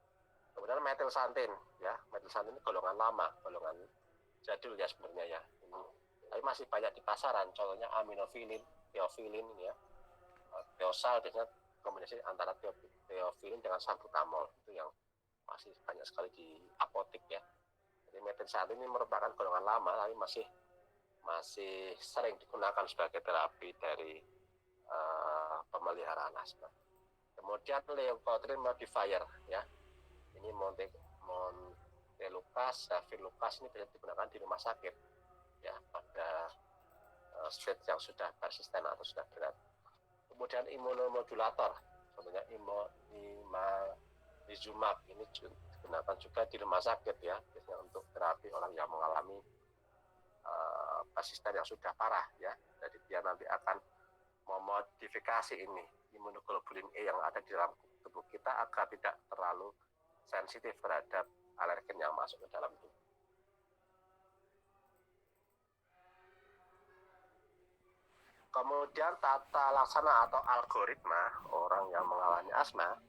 Kemudian metilsantin, ya, metilsantin ini golongan lama, golongan jadul ya sebenarnya ya. Ini, tapi masih banyak di pasaran. Contohnya aminofilin, theophylline ini ya, theosal biasanya kombinasi antara theophylline dengan salbutamol, itu yang masih banyak sekali di apotek ya. Jadi metilsantin ini merupakan golongan lama, tapi masih sering digunakan sebagai terapi dari pemeliharaan asma. Kemudian leukotriene modifier ya, ini montelukast, staphylococcus ini bisa digunakan di rumah sakit ya pada stage yang sudah persisten atau sudah berat. Kemudian imunomodulator, contohnya imalizumab, ini digunakan juga di rumah sakit ya, biasanya untuk terapi orang yang mengalami persisten yang sudah parah ya. Jadi dia nanti akan memodifikasi ini imunoglobulin E yang ada di dalam tubuh kita agar tidak terlalu sensitif terhadap alergen yang masuk ke dalam tubuh. Kemudian tata laksana atau algoritma orang yang mengalami asma,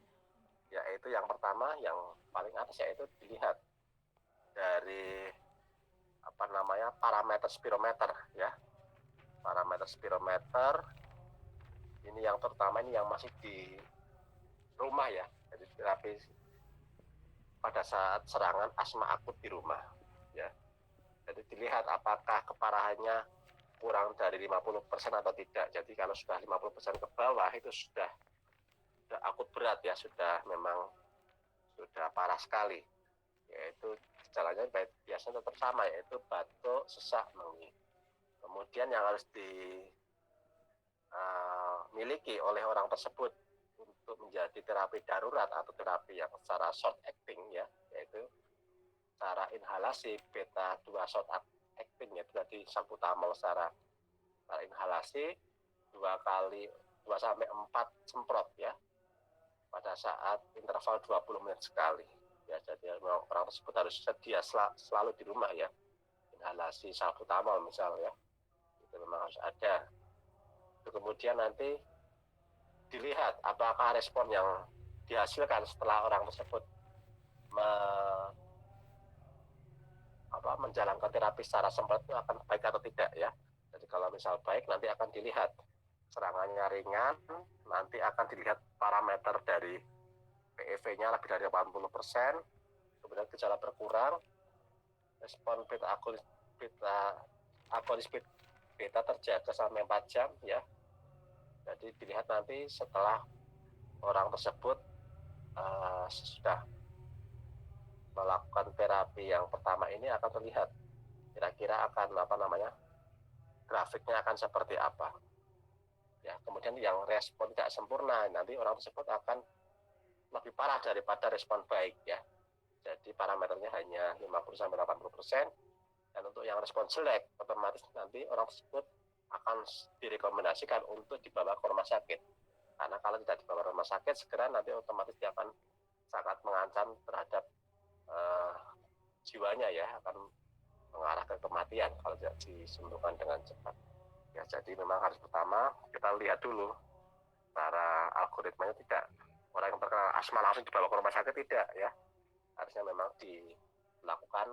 yaitu yang pertama yang paling atas yaitu dilihat dari parameter spirometer ya. Parameter spirometer ini yang terutama ini yang masih di rumah ya. Jadi terapi pada saat serangan asma akut di rumah ya. Jadi dilihat apakah keparahannya kurang dari 50% atau tidak. Jadi kalau sudah 50% ke bawah itu sudah akut berat ya, memang sudah parah sekali. Yaitu gejalanya biasanya tetap sama, yaitu batuk, sesak, mengi. Kemudian yang harus dimiliki oleh orang tersebut untuk menjadi terapi darurat atau terapi yang secara short acting ya, yaitu cara inhalasi beta 2 short acting, yaitu tadi salbutamol secara inhalasi 2 sampai 4 semprot ya pada saat interval 20 menit sekali ya. Jadi orang tersebut harus sedia selalu di rumah ya, inhalasi salbutamol misalnya, itu memang harus ada. Kemudian nanti dilihat apakah respon yang dihasilkan setelah orang tersebut menjalankan terapi secara semprot itu akan baik atau tidak ya. Jadi kalau misal baik, nanti akan dilihat serangannya ringan, nanti akan dilihat parameter dari PEV-nya lebih dari 80%, kemudian gejala berkurang, respon beta agonis beta terjaga sampai 4 jam ya. Jadi dilihat nanti setelah orang tersebut sudah melakukan terapi yang pertama ini akan terlihat kira-kira akan grafiknya akan seperti apa ya. Kemudian yang respon tidak sempurna, nanti orang tersebut akan lebih parah daripada respon baik ya. Jadi parameternya hanya 50-80%, dan untuk yang respon jelek otomatis nanti orang tersebut akan direkomendasikan untuk dibawa ke rumah sakit, karena kalau tidak dibawa ke rumah sakit segera nanti otomatis dia akan sangat mengancam terhadap jiwanya ya, akan mengarah ke kematian kalau tidak disembuhkan dengan cepat ya. Jadi memang harus pertama kita lihat dulu para algoritmanya, tidak orang yang terkena asma langsung dibawa ke rumah sakit, tidak ya. Harusnya memang dilakukan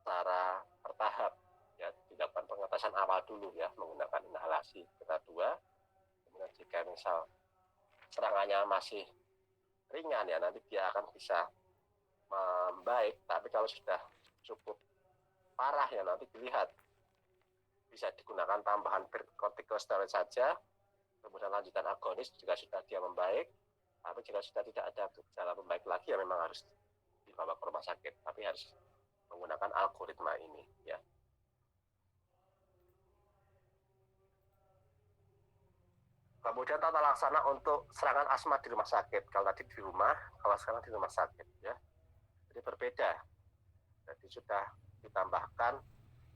secara bertahap ya, dilakukan pengetesan awal dulu ya menggunakan inhalasi beta 2. Kemudian jika misal serangannya masih ringan ya, nanti dia akan bisa membaik. Tapi kalau sudah cukup parah ya, nanti dilihat bisa digunakan tambahan kortikosteroid saja, kemudian lanjutan agonis jika sudah dia membaik. Tapi jika sudah tidak ada gejala membaik lagi ya memang harus dibawa ke rumah sakit, tapi harus menggunakan algoritma ini ya. Kemudian tata laksana untuk serangan asma di rumah sakit. Kalau tadi di rumah, kalau sekarang di rumah sakit ya. Jadi berbeda. Jadi sudah ditambahkan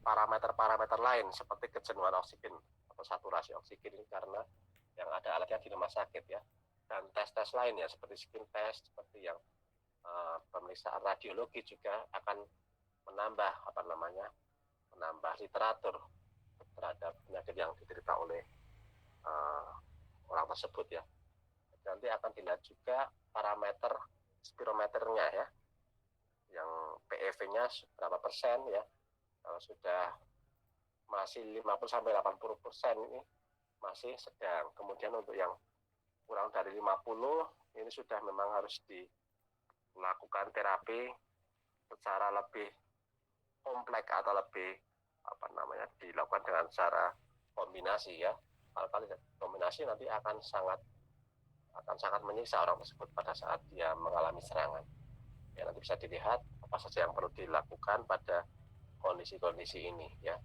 parameter-parameter lain seperti kejenuhan oksigen atau saturasi oksigen ini karena yang ada alatnya di rumah sakit ya. Dan tes-tes lain ya seperti skin test, seperti yang pemeriksaan radiologi juga akan menambah literatur terhadap penyakit yang diderita oleh orang tersebut ya. Nanti akan dilihat juga parameter spirometernya ya, yang PEV-nya berapa persen ya. Kalau sudah masih 50-80% ini masih sedang. Kemudian untuk yang kurang dari 50 ini sudah memang harus dilakukan terapi secara lebih kompleks atau lebih dilakukan dengan cara kombinasi ya. Kalau kombinasi nanti akan sangat menyiksa orang tersebut pada saat dia mengalami serangan. Ya, nanti bisa dilihat apa saja yang perlu dilakukan pada kondisi-kondisi ini ya.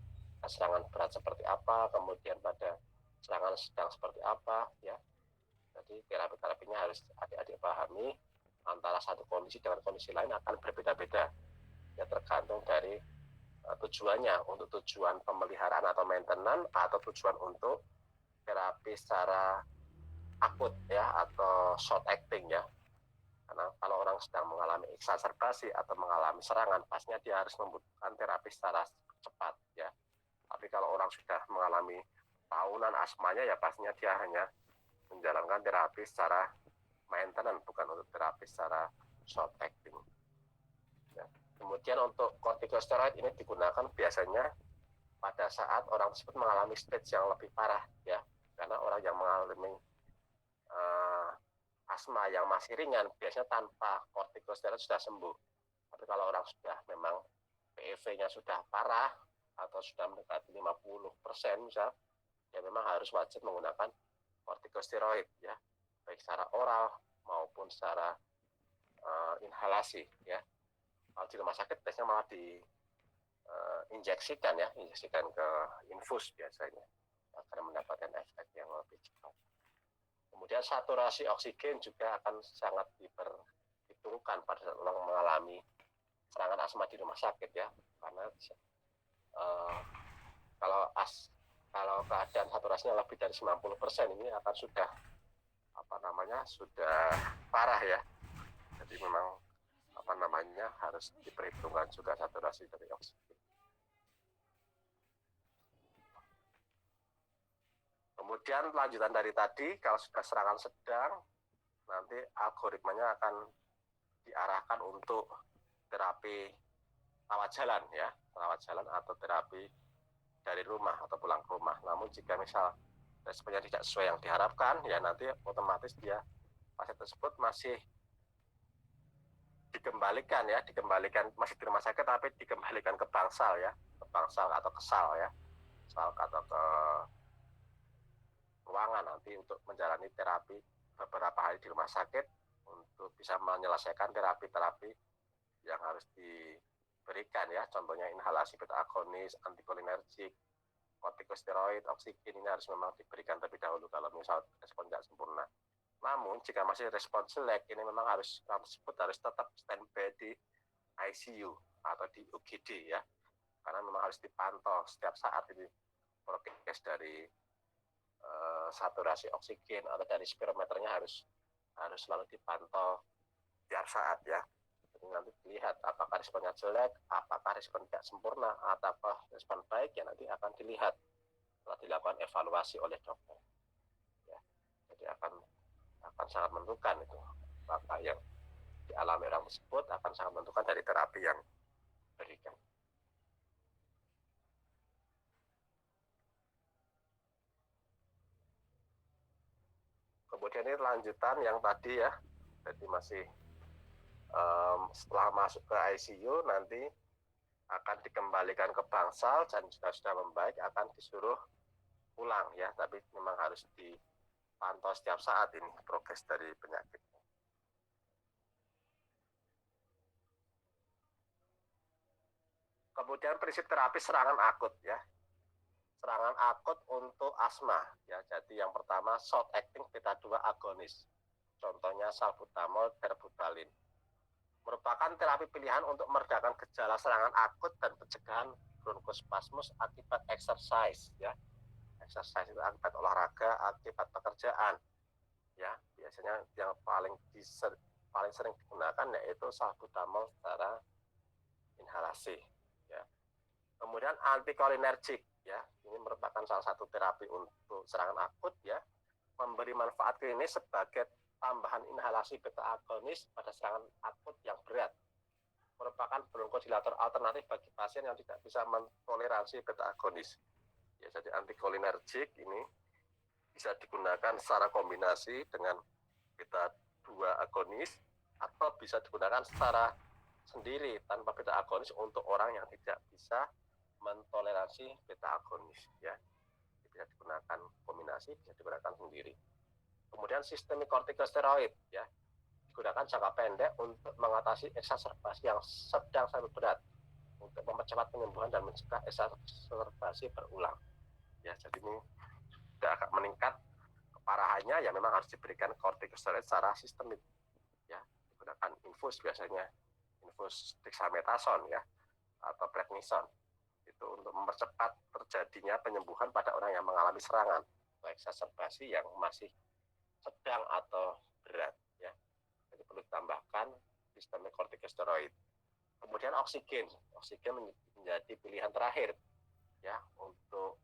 Serangan berat seperti apa, kemudian pada serangan sedang seperti apa ya. Jadi terapinya harus adik-adik pahami, antara satu kondisi dengan kondisi lain akan berbeda-beda ya, tergantung dari tujuannya, untuk tujuan pemeliharaan atau maintenance atau tujuan untuk terapi secara akut ya atau short acting ya. Karena kalau orang sedang mengalami eksaserbasi atau mengalami serangan, pastinya dia harus membutuhkan terapi secara cepat ya. Tapi kalau orang sudah mengalami tahunan asmanya ya pastinya dia hanya menjalankan terapi secara maintenance, bukan untuk terapi secara short acting ya. Kemudian untuk kortikosteroid ini digunakan biasanya pada saat orang tersebut mengalami stage yang lebih parah ya, karena orang yang mengalami asma yang masih ringan biasanya tanpa kortikosteroid sudah sembuh. Tapi kalau orang sudah memang PEV-nya sudah parah atau sudah mendekati 50% misal, ya memang harus wajib menggunakan kortikosteroid ya, baik secara oral maupun secara inhalasi ya. Kalau di rumah sakit biasanya malah diinjeksikan ke infus biasanya agar mendapatkan efek yang lebih cepat. Kemudian saturasi oksigen juga akan sangat diperhitungkan pada saat orang mengalami serangan asma di rumah sakit ya, karena kalau keadaan saturasinya lebih dari 90% ini akan sudah parah ya. Jadi memang harus diperhitungkan juga saturasi dari oksigen. Kemudian lanjutan dari tadi, kalau sudah serangan sedang, nanti algoritmanya akan diarahkan untuk terapi rawat jalan atau terapi dari rumah atau pulang ke rumah. Namun jika misal responnya tidak sesuai yang diharapkan, ya nanti otomatis pasien tersebut masih dikembalikan masih di rumah sakit tapi dikembalikan ke bangsal atau ke SAL atau ke ruangan nanti untuk menjalani terapi beberapa hari di rumah sakit untuk bisa menyelesaikan terapi-terapi yang harus diberikan ya, contohnya inhalasi beta agonis, antikolinergik, kortikosteroid, oksigen ini harus memang diberikan terlebih dahulu kalau misal respon tidak sempurna. Namun jika masih respon jelek, ini memang orang tersebut harus tetap standby di ICU atau di UGD ya, karena memang harus dipantau setiap saat ini progres dari saturasi oksigen atau dari spirometernya harus selalu dipantau setiap saat ya. Jadi nanti dilihat apakah responnya jelek, apakah respon tidak sempurna, atau respon baik ya, nanti akan dilihat setelah dilakukan evaluasi oleh dokter ya. Jadi akan sangat menentukan itu apakah yang dialami orang tersebut akan sangat menentukan dari terapi yang diberikan. Kemudian ini lanjutan yang tadi ya, jadi masih setelah masuk ke ICU nanti akan dikembalikan ke bangsal dan jika sudah membaik akan disuruh pulang ya, tapi memang harus dipantau setiap saat ini progres dari penyakit. Kemudian prinsip terapi serangan akut ya. Serangan akut untuk asma ya. Jadi yang pertama short acting beta 2 agonis. Contohnya salbutamol, terbutalin. Merupakan terapi pilihan untuk meredakan gejala serangan akut dan pencegahan bronkospasmus akibat exercise ya. Exercise itu akibat olahraga, akibat pekerjaan ya. Biasanya yang paling paling sering digunakan yaitu salbutamol secara inhalasi. Ya. Kemudian antikolinergik, ya, ini merupakan salah satu terapi untuk serangan akut, ya, memberi manfaat klinis sebagai tambahan inhalasi beta agonis pada serangan akut yang berat. Merupakan bronkodilator alternatif bagi pasien yang tidak bisa mentoleransi beta agonis. Ya, jadi antikolinergik ini bisa digunakan secara kombinasi dengan beta 2 agonis atau bisa digunakan secara sendiri tanpa beta agonis untuk orang yang tidak bisa mentoleransi beta agonis, ya. Bisa digunakan kombinasi, bisa digunakan sendiri. Kemudian sistemik kortikosteroid, ya, digunakan jangka pendek untuk mengatasi eksaserbasi yang sedang sampai berat, untuk mempercepat penyembuhan dan mencegah eksaserbasi berulang. Ya, jadi ini sudah agak meningkat keparahannya, ya memang harus diberikan kortikosteroid secara sistemik, ya, digunakan infus biasanya, infus dexamethasone, ya, atau prednison, itu untuk mempercepat terjadinya penyembuhan pada orang yang mengalami serangan atau eksaserbasi yang masih sedang atau berat, ya. Jadi perlu ditambahkan sistemik kortikosteroid. Kemudian oksigen menjadi pilihan terakhir, ya, untuk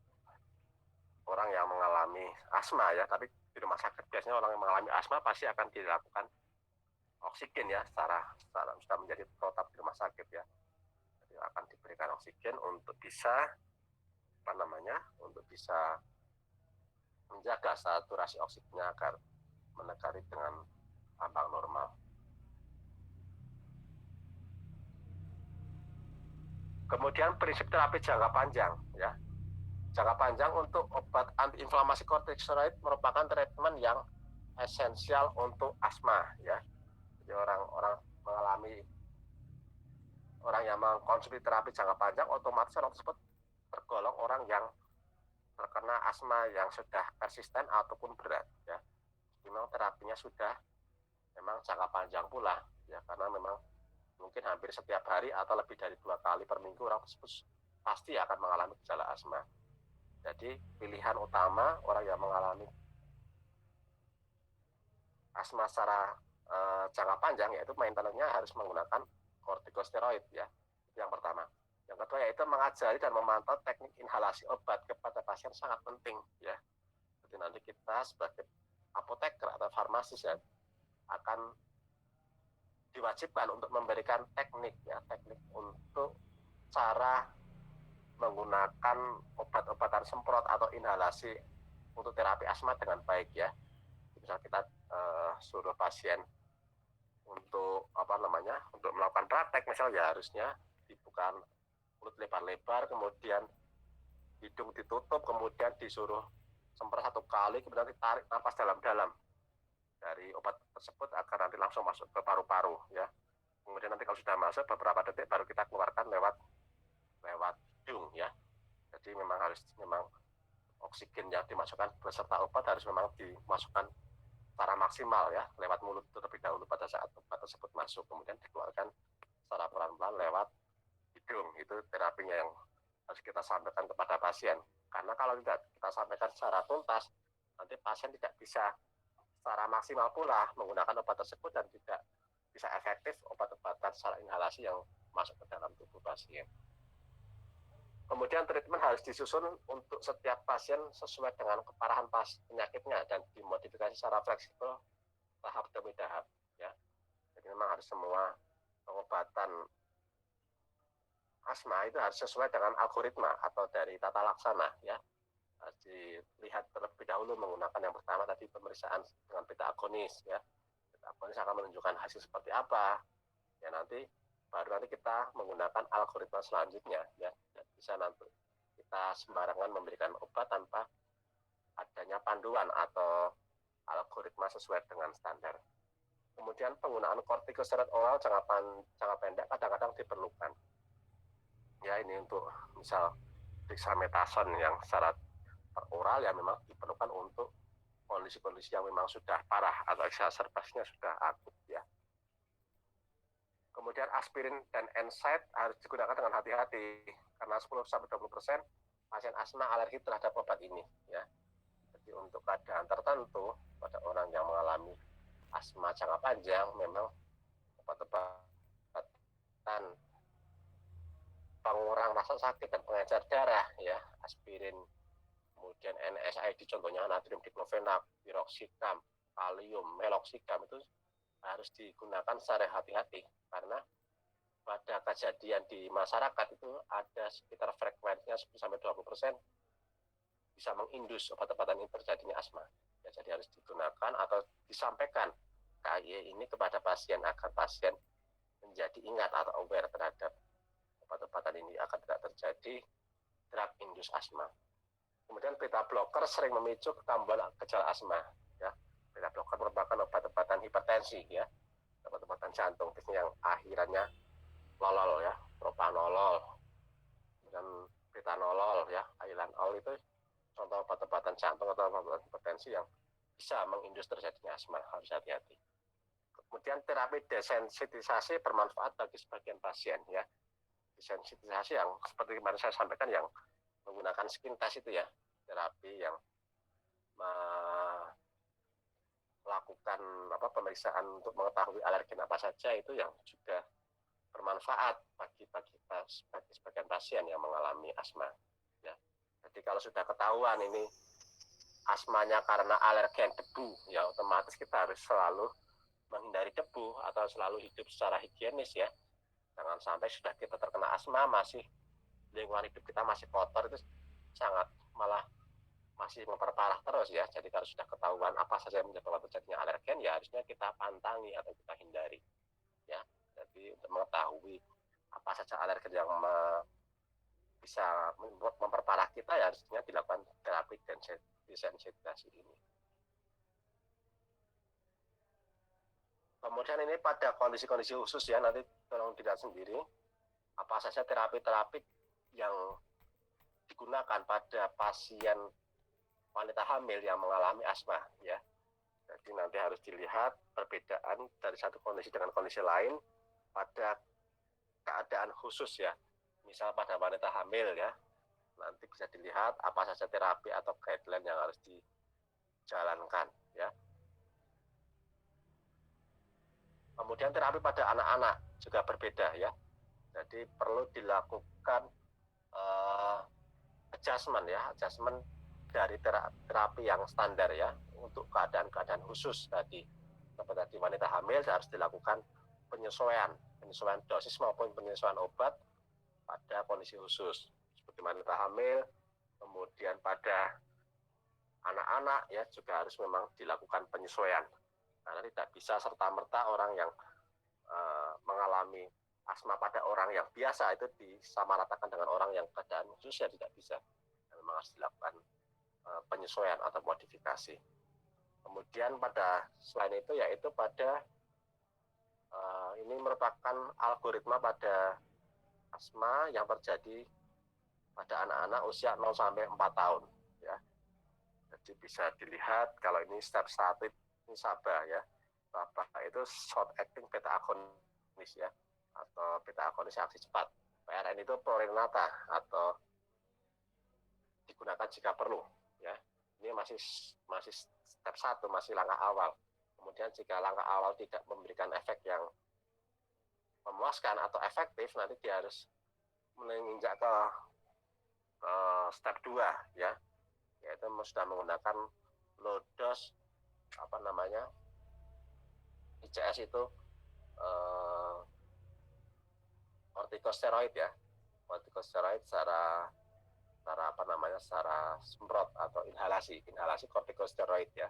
orang yang mengalami asma, ya. Tapi di rumah sakit biasanya orang yang mengalami asma pasti akan dilakukan oksigen, ya, secara sudah menjadi protap di rumah sakit, ya. Jadi akan diberikan oksigen untuk bisa untuk bisa menjaga saturasi oksigennya agar menekari dengan ambang normal. Kemudian prinsip terapi jangka panjang, ya. Jangka panjang untuk obat antiinflamasi kortikosteroid merupakan treatment yang esensial untuk asma, ya. Jadi orang yang mengkonsumsi terapi jangka panjang otomatis orang tersebut tergolong orang yang terkena asma yang sudah persisten ataupun berat, ya. Memang terapinya sudah memang jangka panjang pula, ya, karena memang mungkin hampir setiap hari atau lebih dari 2 kali per minggu orang tersebut pasti akan mengalami gejala asma. Jadi pilihan utama orang yang mengalami asma secara jangka panjang yaitu maintenance-nya harus menggunakan kortikosteroid, ya. Itu yang pertama. Yang kedua yaitu mengajari dan memantau teknik inhalasi obat kepada pasien sangat penting, ya. Jadi nanti kita sebagai apoteker atau farmasis, ya, akan diwajibkan untuk memberikan teknik, ya, teknik untuk cara menggunakan obat-obatan semprot atau inhalasi untuk terapi asma dengan baik, ya. Misal kita suruh pasien untuk untuk melakukan praktek, misal, ya, harusnya dibuka mulut lebar-lebar, kemudian hidung ditutup, kemudian disuruh semprot 1 kali, kemudian ditarik napas dalam-dalam dari obat tersebut agar nanti langsung masuk ke paru-paru, ya. Kemudian nanti kalau sudah masuk beberapa detik baru kita keluarkan lewat hidung, ya. Jadi memang oksigen yang dimasukkan beserta obat harus memang dimasukkan secara maksimal, ya, lewat mulut terlebih dahulu pada saat obat tersebut masuk, kemudian dikeluarkan secara pelan-pelan lewat hidung. Itu terapinya yang harus kita sampaikan kepada pasien. Karena kalau tidak kita sampaikan secara tuntas, nanti pasien tidak bisa secara maksimal pula menggunakan obat tersebut dan tidak bisa efektif obat-obatan secara inhalasi yang masuk ke dalam tubuh pasien. Kemudian treatment harus disusun untuk setiap pasien sesuai dengan keparahan penyakitnya dan dimodifikasi secara fleksibel tahap demi tahap, ya. Jadi memang harus semua pengobatan asma itu harus sesuai dengan algoritma atau dari tata laksana, ya. Harus dilihat terlebih dahulu menggunakan yang pertama tadi pemeriksaan dengan beta agonis, ya. Beta agonis akan menunjukkan hasil seperti apa, ya, baru nanti kita menggunakan algoritma selanjutnya, ya. Bisa nanti kita sembarangan memberikan obat tanpa adanya panduan atau algoritma sesuai dengan standar. Kemudian penggunaan kortikosteroid oral jangka pendek kadang-kadang diperlukan. Ya, ini untuk misal dexamethasone yang secara oral, ya, memang diperlukan untuk kondisi-kondisi yang memang sudah parah atau eksaserbasinya sudah akut, ya. Kemudian aspirin dan NSAID harus digunakan dengan hati-hati karena 10-20% pasien asma alergi terhadap obat ini, ya. Jadi untuk keadaan tertentu pada orang yang mengalami asma jangka panjang memang obat-obatan pengurang rasa sakit dan pengencer darah, ya, aspirin, kemudian NSAID contohnya natrium diklofenak, piroxicam, kalium, meloxicam itu harus digunakan secara hati-hati karena pada kejadian di masyarakat itu ada sekitar frekuensinya 10-20% bisa mengindus obat-obatan ini terjadinya asma. Ya, jadi harus digunakan atau disampaikan KY ini kepada pasien agar pasien menjadi ingat atau aware terhadap obat-obatan ini agar tidak terjadi drug induced asma. Kemudian beta blocker sering memicu kekambuhan gejala asma. Ya, beta blocker merupakan obat-obatan hipertensi, ya, obat-obatan jantung, biasanya yang akhirannya lolol, ya, propanolol dan betanolol, ya, ilanol itu contoh obat-obatan jantung atau obat-obatan hipertensi yang bisa mengindus terjadinya asma, harus hati-hati. Kemudian terapi desensitisasi bermanfaat bagi sebagian pasien, ya. Desensitisasi yang seperti kemarin saya sampaikan yang menggunakan skin test itu, ya, terapi yang melakukan pemeriksaan untuk mengetahui alergen apa saja itu yang juga bermanfaat bagi sebagian pasien yang mengalami asma, ya. Jadi kalau sudah ketahuan ini asmanya karena alergen debu, ya otomatis kita harus selalu menghindari debu atau selalu hidup secara higienis, ya. Jangan sampai sudah kita terkena asma masih lingkungan hidup kita masih kotor, itu sangat malah masih memperparah terus, ya. Jadi kalau sudah ketahuan apa saja yang menyebabkan terjadinya alergen, ya harusnya kita pantangi atau kita hindari, ya. Jadi untuk mengetahui apa saja alergen yang bisa memperparah kita, ya harusnya dilakukan terapi desensitisasi ini. Kemudian ini pada kondisi-kondisi khusus, ya, nanti tolong dilihat sendiri apa saja terapi-terapi yang digunakan pada pasien wanita hamil yang mengalami asma, ya. Jadi nanti harus dilihat perbedaan dari satu kondisi dengan kondisi lain pada keadaan khusus, ya. Misal pada wanita hamil, ya, nanti bisa dilihat apa saja terapi atau guideline yang harus dijalankan, ya. Kemudian terapi pada anak-anak juga berbeda, ya. Jadi perlu dilakukan adjustment, ya, adjustment dari terapi yang standar, ya, untuk keadaan-keadaan khusus tadi. Seperti wanita hamil harus dilakukan penyesuaian dosis maupun penyesuaian obat pada kondisi khusus. Seperti wanita hamil, kemudian pada anak-anak, ya, juga harus memang dilakukan penyesuaian. Karena tidak bisa serta-merta orang yang mengalami asma pada orang yang biasa itu disamaratakan dengan orang yang keadaan khusus, ya tidak bisa. Memang harus dilakukan penyesuaian atau modifikasi. Kemudian pada selain itu, yaitu pada ini merupakan algoritma pada asma yang terjadi pada anak-anak usia 0-4 tahun, ya. Jadi bisa dilihat kalau ini step 1 ini SABA, ya. SABA itu short acting beta agonis, ya, atau beta agonis aksi cepat. PRN itu prorenata atau digunakan jika perlu, ya. Ini masih step 1, masih langkah awal. Kemudian jika langkah awal tidak memberikan efek yang memuaskan atau efektif, nanti dia harus menginjak ke step 2, ya, yaitu sudah menggunakan low dose ICS itu kortikosteroid, ya. Kortikosteroid secara semprot atau inhalasi kortikosteroid, ya.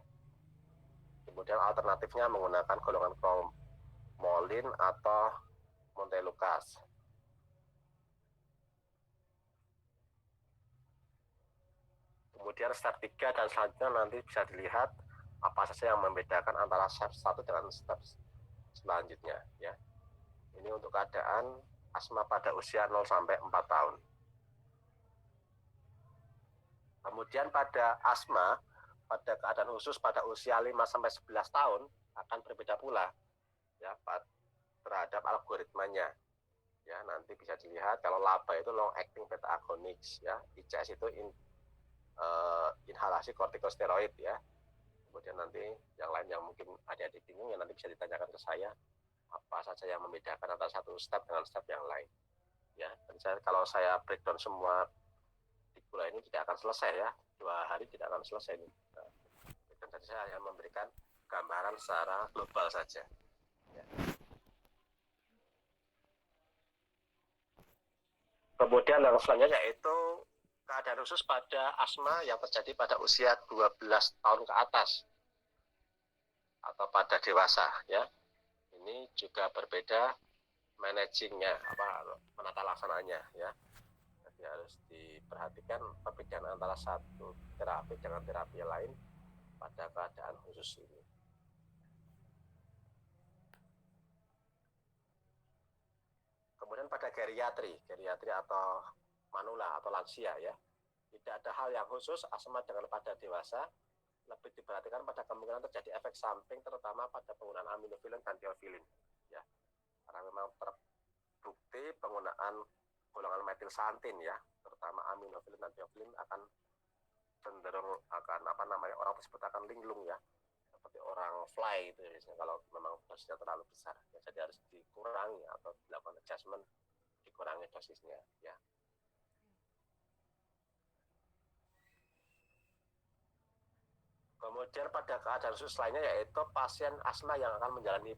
Kemudian alternatifnya menggunakan golongan cromolyn atau montelukast. Kemudian step 3 dan selanjutnya nanti bisa dilihat apa saja yang membedakan antara step 1 dengan step selanjutnya, ya. Ini untuk keadaan asma pada usia 0-4 tahun. Kemudian pada asma pada keadaan khusus pada usia 5-11 tahun akan berbeda pula, ya, terhadap algoritmanya. Ya, nanti bisa dilihat kalau LABA itu long acting beta agonist, ya. ICS itu inhalasi kortikosteroid, ya. Kemudian nanti yang lain yang mungkin adik-adik bingung, ya nanti bisa ditanyakan ke saya apa saja yang membedakan antara satu step dengan step yang lain. Ya, dan kalau saya breakdown semua di kuliah ini tidak akan selesai ya, 2 hari tidak akan selesai ini. Nah, dan saya hanya memberikan gambaran secara global saja. Ya. Kemudian yang selanjutnya yaitu keadaan khusus pada asma yang terjadi pada usia 12 tahun ke atas atau pada dewasa ya. Ini juga berbeda managingnya, menata laksananya ya. Jadi harus diperhatikan perbedaan antara satu terapi dengan terapi lain pada keadaan khusus ini. Kemudian pada geriatri atau manula atau lansia ya, tidak ada hal yang khusus asma dengan pada dewasa, lebih diperhatikan pada kemungkinan terjadi efek samping terutama pada penggunaan aminofilin dan teofilin ya, karena memang terbukti penggunaan golongan metilsantin ya, terutama aminofilin dan teofilin akan cenderung akan orang tersebut akan linglung ya, seperti orang fly itu biasanya kalau memang dosisnya terlalu besar ya, jadi harus dikurangi atau dilakukan adjustment, dikurangi dosisnya ya. Kemudian pada keadaan khusus lainnya yaitu pasien asma yang akan menjalani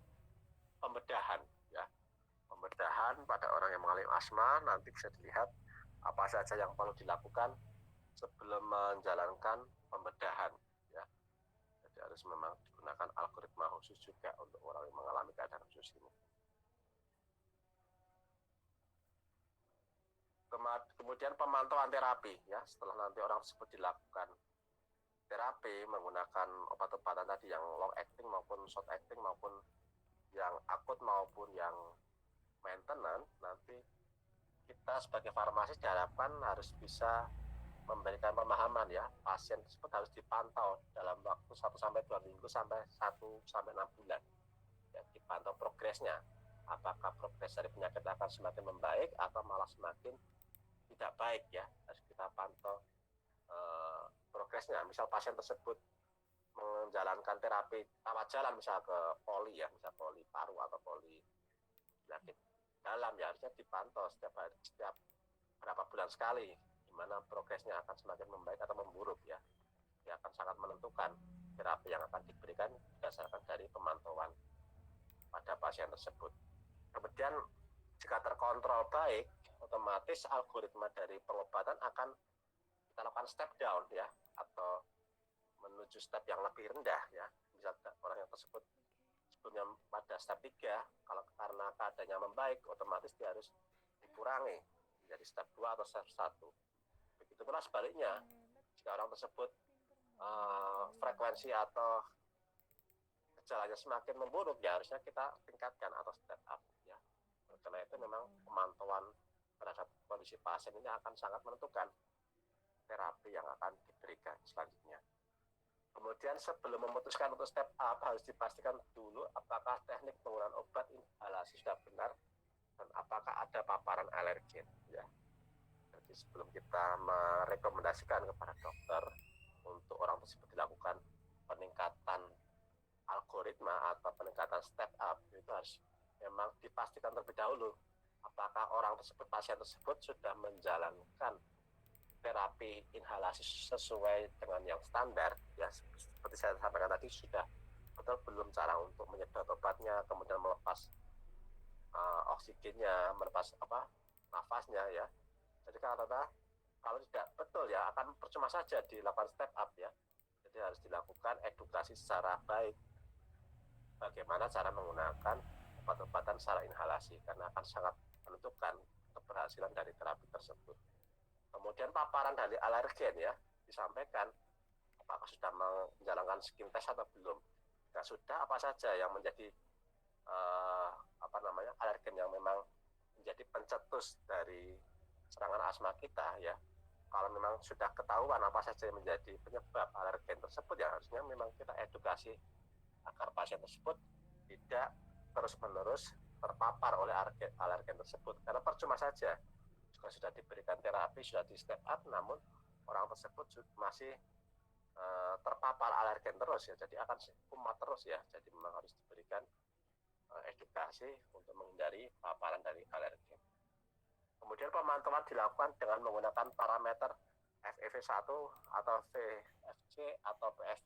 pembedahan ya. Pembedahan pada orang yang mengalami asma nanti bisa dilihat apa saja yang perlu dilakukan sebelum menjalankan pembedahan ya. Jadi harus memang digunakan algoritma khusus juga untuk orang yang mengalami keadaan khusus ini. Kemudian pemantauan terapi ya, setelah nanti orang tersebut dilakukan terapi menggunakan obat-obatan tadi yang long acting maupun short acting maupun yang akut maupun yang maintenance, nanti kita sebagai farmasis diharapkan harus bisa memberikan pemahaman ya, pasien tersebut harus dipantau dalam waktu 1-2 minggu sampai 1-6 bulan ya, dipantau progresnya, apakah progres dari penyakit akan semakin membaik atau malah semakin tidak baik ya, harus kita pantau progresnya. Misal pasien tersebut menjalankan terapi rawat jalan misal ke poli ya, misal poli paru atau poli penyakit dalam ya, harusnya dipantau setiap berapa bulan sekali, gimana progresnya akan semakin membaik atau memburuk ya. Dia akan sangat menentukan terapi yang akan diberikan berdasarkan dari pemantauan pada pasien tersebut. Kemudian jika terkontrol baik, otomatis algoritma dari pengobatan akan kita lakukan step down ya, atau menuju step yang lebih rendah ya. Misalnya orang yang tersebut sebelumnya pada step 3, kalau karena keadaannya membaik, otomatis dia harus dikurangi menjadi step 2 atau step 1. Begitu pula sebaliknya, jika orang tersebut frekuensi atau gejalanya semakin memburuk ya, harusnya kita tingkatkan atau step up ya. Karena itu memang pemantauan terhadap kondisi pasien ini akan sangat menentukan terapi yang akan diberikan selanjutnya. Kemudian sebelum memutuskan untuk step up, harus dipastikan dulu apakah teknik penggunaan obat inhalasi sudah benar dan apakah ada paparan alergen ya. Jadi sebelum kita merekomendasikan kepada dokter untuk orang tersebut dilakukan peningkatan algoritma atau peningkatan step up, itu harus memang dipastikan terlebih dahulu apakah orang tersebut, pasien tersebut sudah menjalankan terapi inhalasi sesuai dengan yang standar ya, seperti saya sampaikan tadi, sudah betul belum cara untuk menyedot obatnya, kemudian melepas oksigennya, melepas nafasnya ya. Jadi kalau tidak betul ya akan percuma saja dilakukan step up ya. Jadi harus dilakukan edukasi secara baik bagaimana cara menggunakan obat-obatan secara inhalasi, karena akan sangat menentukan keberhasilan dari terapi tersebut. Kemudian paparan dari alergen ya, disampaikan apakah sudah menjalankan skin test atau belum. Jika sudah, apa saja yang menjadi alergen yang memang menjadi pencetus dari serangan asma kita ya. Kalau memang sudah ketahuan apa saja yang menjadi penyebab alergen tersebut ya, harusnya memang kita edukasi agar pasien tersebut tidak terus-menerus terpapar oleh alergen tersebut, karena percuma saja sudah diberikan terapi, sudah di step up, namun orang tersebut masih terpapar alergen terus ya, jadi akan kumat terus ya. Jadi memang harus diberikan edukasi untuk menghindari paparan dari alergen. Kemudian pemantauan dilakukan dengan menggunakan parameter FEV1 atau VFC atau PF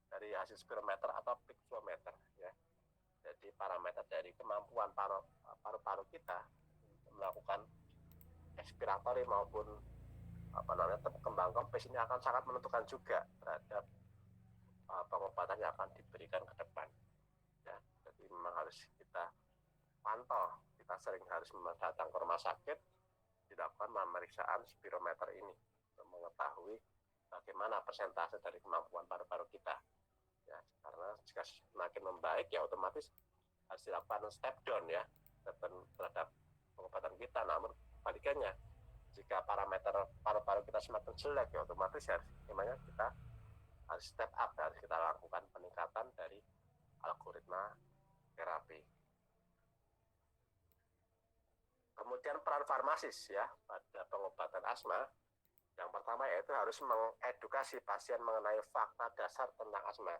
dari hasil spirometer atau pixometer ya. Jadi parameter dari kemampuan paru-paru kita melakukan expiratory maupun kembang kempis ini akan sangat menentukan juga terhadap pengobatan yang akan diberikan ke depan. Ya, jadi memang harus kita pantau. Kita sering harus datang ke rumah sakit dilakukan pemeriksaan spirometer ini untuk mengetahui bagaimana persentase dari kemampuan paru-paru kita. Ya, karena jika semakin membaik ya otomatis harus dilakukan step down ya terhadap pengobatan kita. Namun kebalikannya, jika parameter paru-paru kita semakin jelek ya otomatis ya memangnya kita harus step up, harus kita lakukan peningkatan dari algoritma terapi. Kemudian peran farmasis ya pada pengobatan asma. Yang pertama yaitu harus mengedukasi pasien mengenai fakta dasar tentang asma.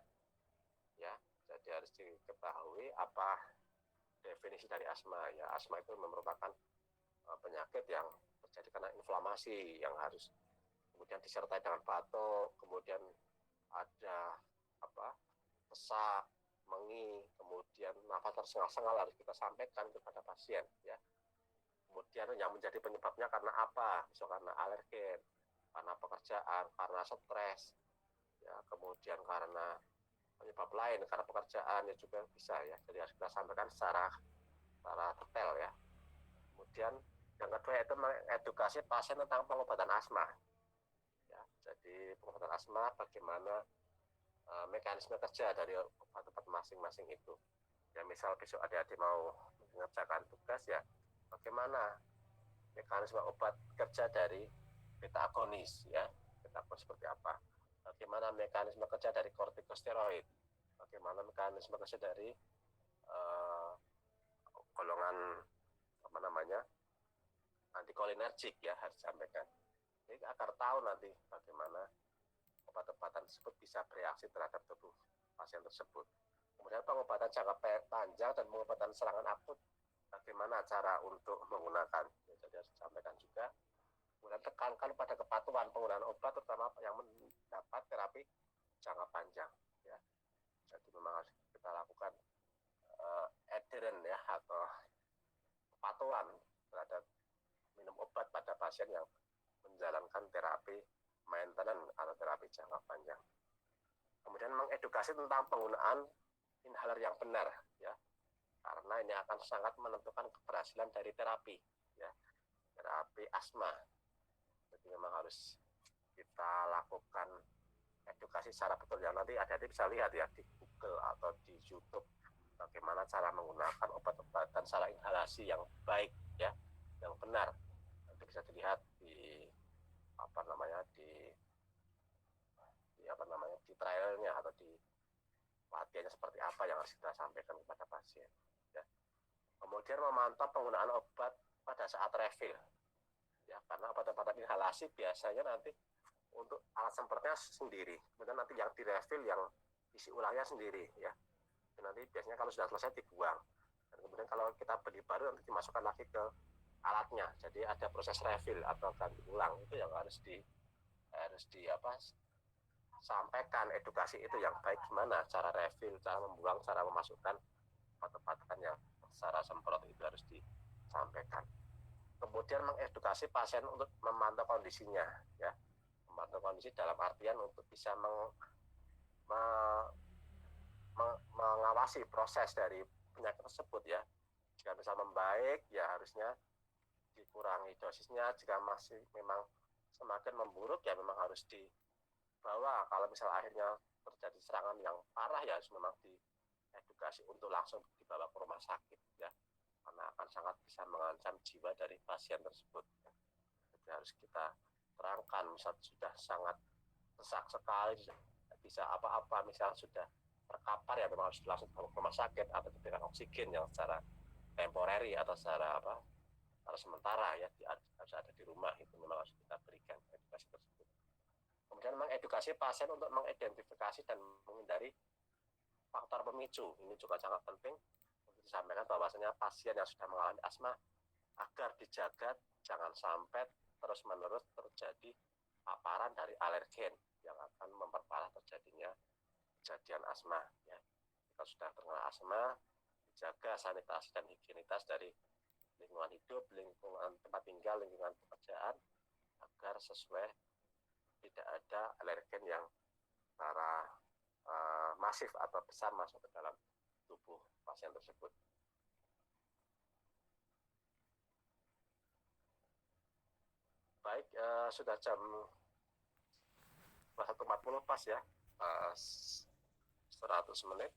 Ya, jadi harus diketahui apa definisi dari asma. Ya, asma itu merupakan penyakit yang terjadi karena inflamasi yang harus kemudian disertai dengan batuk, kemudian ada sesak, mengi, kemudian nafas tersengal-sengal harus kita sampaikan kepada pasien ya. Kemudian yang menjadi penyebabnya karena apa? Bisa karena alergen, karena pekerjaan, karena stres, ya, kemudian karena penyebab lain, karena pekerjaan ya juga bisa ya. Jadi harus kita sampaikan secara detail ya. Kemudian yang kedua itu mengedukasi pasien tentang pengobatan asma. Ya, jadi pengobatan asma bagaimana mekanisme kerja dari obat-obat masing-masing itu. Ya misal besok adik-adik mau mengerjakan tugas ya, bagaimana mekanisme obat kerja dari beta agonis ya, beta agonis seperti apa, bagaimana mekanisme kerja dari kortikosteroid, bagaimana mekanisme kerja dari golongan antikolinergik ya harus disampaikan. Jadi agar tahu nanti bagaimana obat-obatan tersebut bisa bereaksi terhadap tubuh pasien tersebut. Kemudian pengobatan jangka panjang dan pengobatan serangan akut, bagaimana cara untuk menggunakan. Ya, jadi harus disampaikan juga. Kemudian tekankan pada kepatuhan penggunaan obat, terutama yang mendapat terapi jangka panjang. Ya. Jadi memang harus kita lakukan adherent ya atau kepatuhan terhadap minum obat pada pasien yang menjalankan terapi maintenance atau terapi jangka panjang. Kemudian mengedukasi tentang penggunaan inhaler yang benar ya, karena ini akan sangat menentukan keberhasilan dari terapi ya, terapi asma. Jadi memang harus kita lakukan edukasi secara betul yang nanti adik-adik bisa lihat ya di Google atau di YouTube bagaimana cara menggunakan obat-obatan secara inhalasi yang baik ya, yang benar. Nanti bisa dilihat di di trialnya atau di latihannya seperti apa yang harus kita sampaikan kepada pasien ya. Kemudian memantau penggunaan obat pada saat refill ya, karena obat-obatan inhalasi biasanya nanti untuk alat semprotnya sendiri, kemudian nanti yang direfill yang isi ulangnya sendiri ya. Dan nanti biasanya kalau sudah selesai dibuang, dan kemudian kalau kita beli baru nanti dimasukkan lagi ke alatnya. Jadi ada proses refill atau ganti ulang, itu yang harus sampaikan edukasi itu yang baik, gimana cara refill, cara membuang, cara memasukkan obat-obatan yang secara semprot itu harus disampaikan. Kemudian mengedukasi pasien untuk memantau kondisinya ya, memantau kondisi dalam artian untuk bisa mengawasi proses dari penyakit tersebut ya. Jika bisa membaik ya harusnya dikurangi dosisnya, jika masih memang semakin memburuk ya memang harus dibawa, kalau misal akhirnya terjadi serangan yang parah ya harus memang diedukasi untuk langsung dibawa ke rumah sakit ya, karena akan sangat bisa mengancam jiwa dari pasien tersebut. Jadi harus kita terangkan, misal sudah sangat sesak sekali, bisa apa-apa, misal sudah terkapar ya memang harus langsung ke rumah sakit atau diberikan oksigen yang secara temporary atau secara sementara ya, harus ada di rumah, itu memang harus kita berikan edukasi tersebut. Kemudian mengedukasi pasien untuk mengidentifikasi dan menghindari faktor pemicu ini juga sangat penting untuk disampaikan, bahwasanya pasien yang sudah mengalami asma agar dijaga jangan sampai terus-menerus terjadi paparan dari alergen yang akan memperparah terjadinya kejadian asma. Ya. Jika sudah terkena asma, dijaga sanitasi dan higienitas dari lingkungan hidup, lingkungan tempat tinggal, lingkungan pekerjaan, agar sesuai tidak ada alergen yang secara masif atau besar masuk ke dalam tubuh pasien tersebut. Baik, sudah jam 1.40 pas ya, 100 menit.